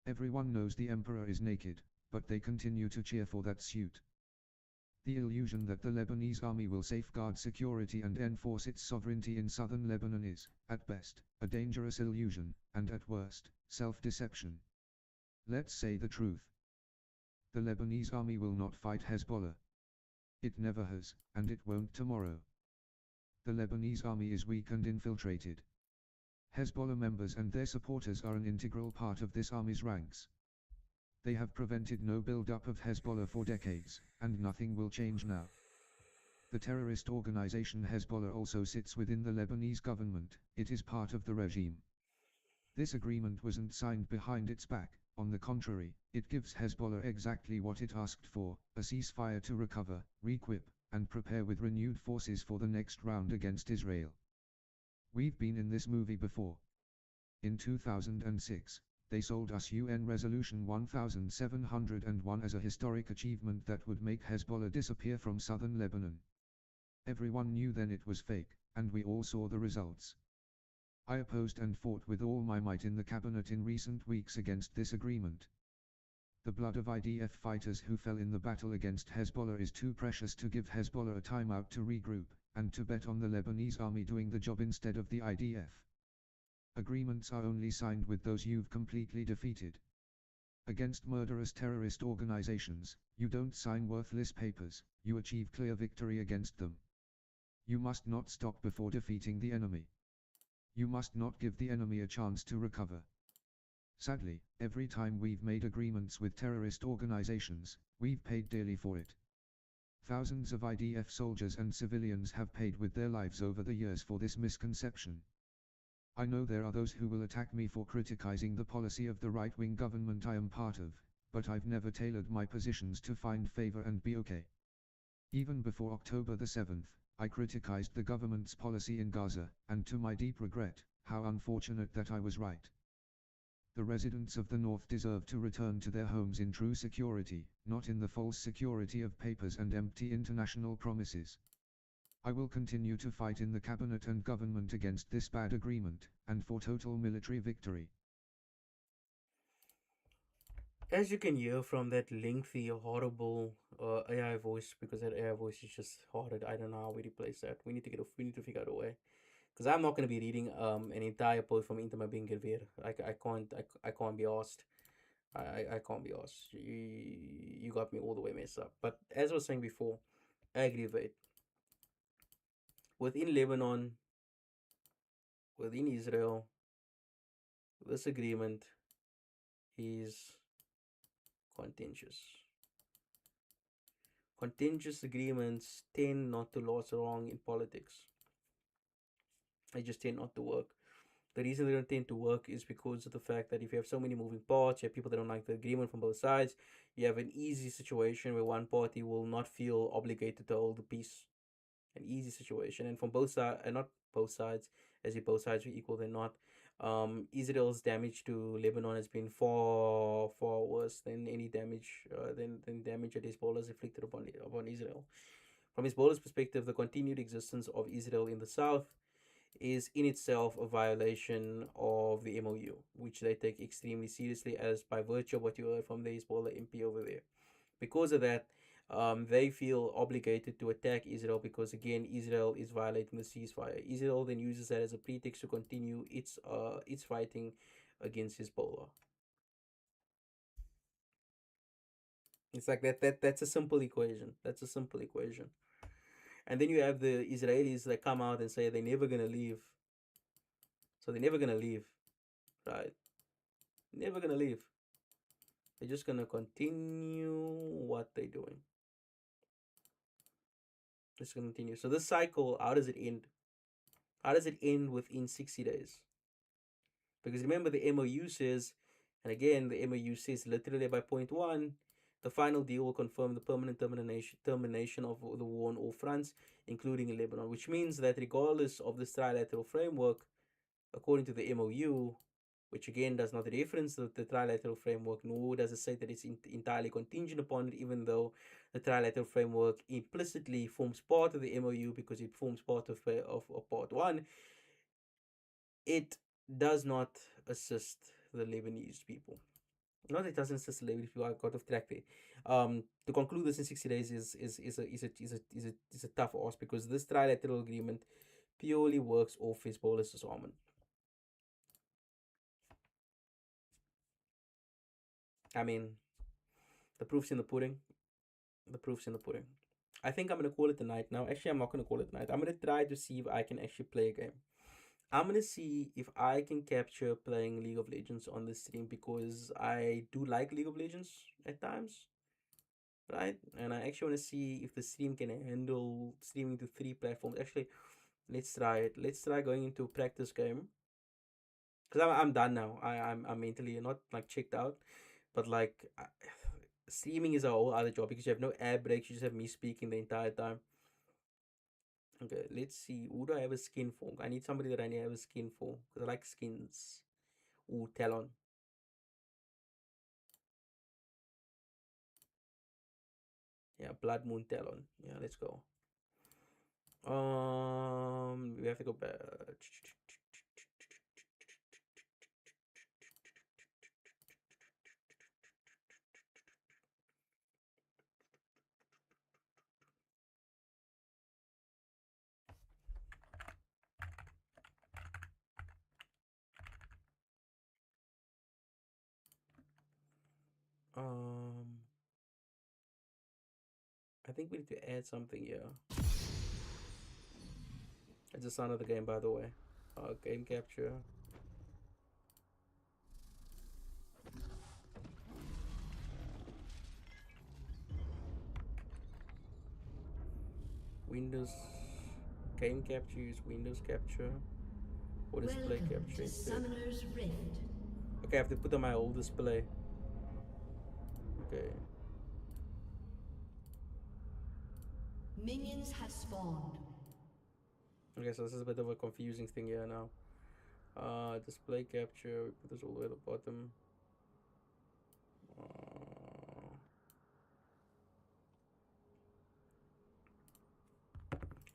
Everyone knows the emperor is naked, but they continue to cheer for that suit. The illusion that the Lebanese army will safeguard security and enforce its sovereignty in southern Lebanon is, at best, a dangerous illusion, and at worst, self-deception. Let's say the truth. The Lebanese army will not fight Hezbollah. It never has, and it won't tomorrow. The Lebanese army is weak and infiltrated. Hezbollah members and their supporters are an integral part of this army's ranks. They have prevented no build-up of Hezbollah for decades, and nothing will change now. The terrorist organization Hezbollah also sits within the Lebanese government. It is part of the regime. This agreement wasn't signed behind its back. On the contrary, it gives Hezbollah exactly what it asked for, a ceasefire to recover, re-equip, and prepare with renewed forces for the next round against Israel. We've been in this movie before. In 2006, they sold us UN Resolution 1701 as a historic achievement that would make Hezbollah disappear from southern Lebanon. Everyone knew then it was fake, and we all saw the results. I opposed and fought with all my might in the cabinet in recent weeks against this agreement. The blood of IDF fighters who fell in the battle against Hezbollah is too precious to give Hezbollah a timeout to regroup, and to bet on the Lebanese army doing the job instead of the IDF. Agreements are only signed with those you've completely defeated. Against murderous terrorist organizations, you don't sign worthless papers, you achieve clear victory against them. You must not stop before defeating the enemy. You must not give the enemy a chance to recover. Sadly, every time we've made agreements with terrorist organizations, we've paid dearly for it. Thousands of IDF soldiers and civilians have paid with their lives over the years for this misconception. I know there are those who will attack me for criticizing the policy of the right-wing government I am part of, but I've never tailored my positions to find favor and be okay. Even before October the 7th, I criticized the government's policy in Gaza, and to my deep regret, how unfortunate that I was right. The residents of the North deserve to return to their homes in true security, not in the false security of papers and empty international promises. I will continue to fight in the cabinet and government against this bad agreement, and for total military victory. As you can hear from that lengthy, horrible AI voice, because that AI voice is just horrid. I don't know how we replace that. We need to figure out a way. Because I'm not going to be reading an entire post from Intima Bingerveer. I can't be asked. I can't be asked. You got me all the way messed up. But as I was saying before, aggravate. Within Lebanon, within Israel, this agreement is contentious. Contentious agreements tend not to last long in politics. They just tend not to work. The reason they don't tend to work is because of the fact that if you have so many moving parts, you have people that don't like the agreement from both sides, you have an easy situation where one party will not feel obligated to hold the peace. An easy situation. And from both sides, and not both sides, as if both sides were equal, they're not. Israel's damage to Lebanon has been far, far worse than any damage than damage that Hezbollah has inflicted upon Israel. From Hezbollah's perspective, the continued existence of Israel in the south is in itself a violation of the MOU, which they take extremely seriously, as by virtue of what you heard from the Hezbollah MP over there. Because of that, they feel obligated to attack Israel because, again, Israel is violating the ceasefire. Israel then uses that as a pretext to continue its fighting against Hezbollah. It's like that's a simple equation. That's a simple equation. And then you have the Israelis that come out and say they're never gonna leave. So they're never gonna leave, right? Never gonna leave. They're just gonna continue what they're doing. It's gonna continue. So this cycle, how does it end? How does it end within 60 days? Because remember, the MOU says, and again, the MOU says literally by point 1, the final deal will confirm the permanent termination of the war on all fronts, including in Lebanon, which means that regardless of this trilateral framework, according to the MOU, which again does not reference the trilateral framework, nor does it say that it's entirely contingent upon it, even though the trilateral framework implicitly forms part of the MOU because it forms part of part 1, it does not assist the Lebanese people. Not that it doesn't assist label if you are got off track there. To conclude this in 60 days is a tough ask, because this trilateral agreement purely works off Hezbollah's disarmament. I mean, the proof's in the pudding. The proof's in the pudding. I think I'm gonna call it the night now. Actually, I'm not gonna call it the night. I'm gonna try to see if I can actually play a game. I'm gonna see if I can capture playing League of Legends on this stream, because I do like League of Legends at times, right? And I actually want to see if the stream can handle streaming to 3 platforms. Actually, let's try it. Let's try going into a practice game, because I'm done now. I'm mentally not like checked out, but like streaming is a whole other job, because you have no ad breaks. You just have me speaking the entire time. Okay, let's see. Who do I have a skin for? I need somebody that I need to have a skin for, because I like skins. Ooh, Talon. Yeah, Blood Moon Talon. Yeah, let's go. We have to go back. I think we need to add something here. It's the sound of the game, by the way. Game capture. Windows game capture, use Windows capture or display capture instead. Okay, I have to put on my old display. Okay. Minions have spawned. Okay, so this is a bit of a confusing thing here now. Display capture, we put this all the way at the bottom.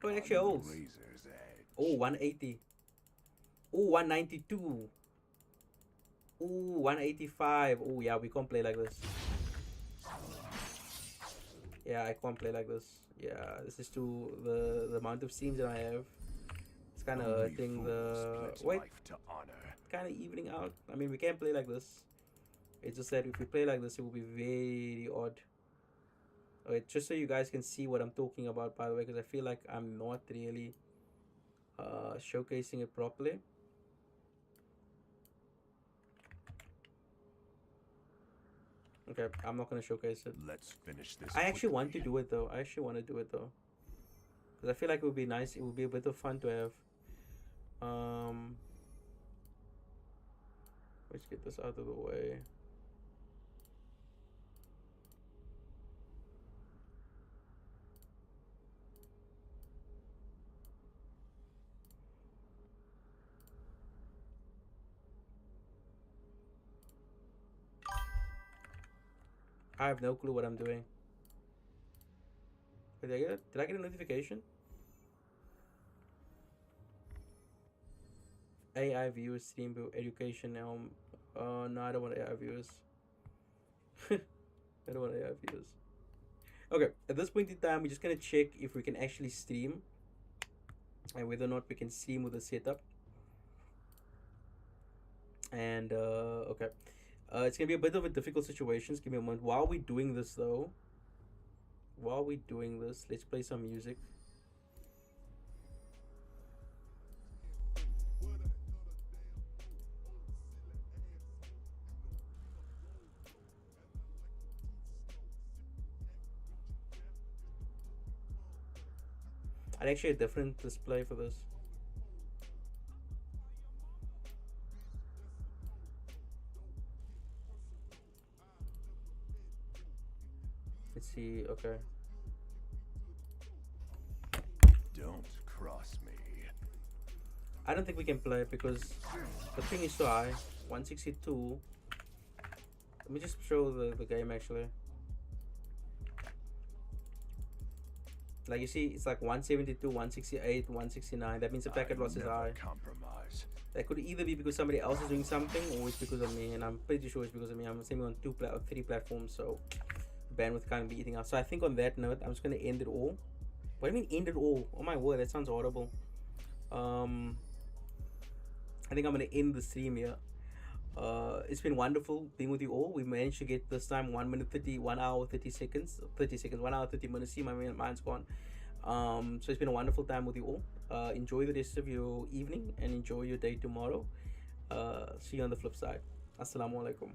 Oh, actually holds. Oh, 180. Oh, 192. Oh, 185. Oh, yeah, we can't play like this. Yeah, I can't play like this. Yeah, this is too the amount of streams that I have. It's kind of hurting the wait. Kind of evening out. I mean, we can't play like this. It's just that if we play like this, it will be very odd. Okay, just so you guys can see what I'm talking about, by the way, because I feel like I'm not really showcasing it properly. Okay, I'm not gonna showcase it. Let's finish this. I actually want to do it though. I actually want to do it though, because I feel like it would be nice. It would be a bit of fun to have. Let's get this out of the way. I have no clue what I'm doing. Did I get a notification? AI viewers stream education now. No, I don't want AI viewers. I don't want AI viewers. Okay, at this point in time, we're just gonna check if we can actually stream, and whether or not we can stream with the setup. And okay, it's gonna be a bit of a difficult situation. Just give me a moment. While we're doing this, though, let's play some music. I'd actually a different display for this. Let's see. Okay. Don't cross me. I don't think we can play because the ping is too high. 162. Let me just show the game actually. Like you see, it's like 172, 168, 169. That means the packet loss is high. That could either be because somebody else is doing something, or it's because of me, and I'm pretty sure it's because of me. I'm streaming on 2 or 3 platforms, so bandwidth can't be eating out. So I think on that note, I'm just gonna end it all. What do you mean end it all? Oh my word, that sounds horrible. I think I'm gonna end the stream here. It's been wonderful being with you all. We managed to get this time 1 minute 30, 1 hour 30 seconds, 1 hour 30 minutes. See, my mind's gone. So it's been a wonderful time with you all. Enjoy the rest of your evening and enjoy your day tomorrow. See you on the flip side. Assalamu alaikum.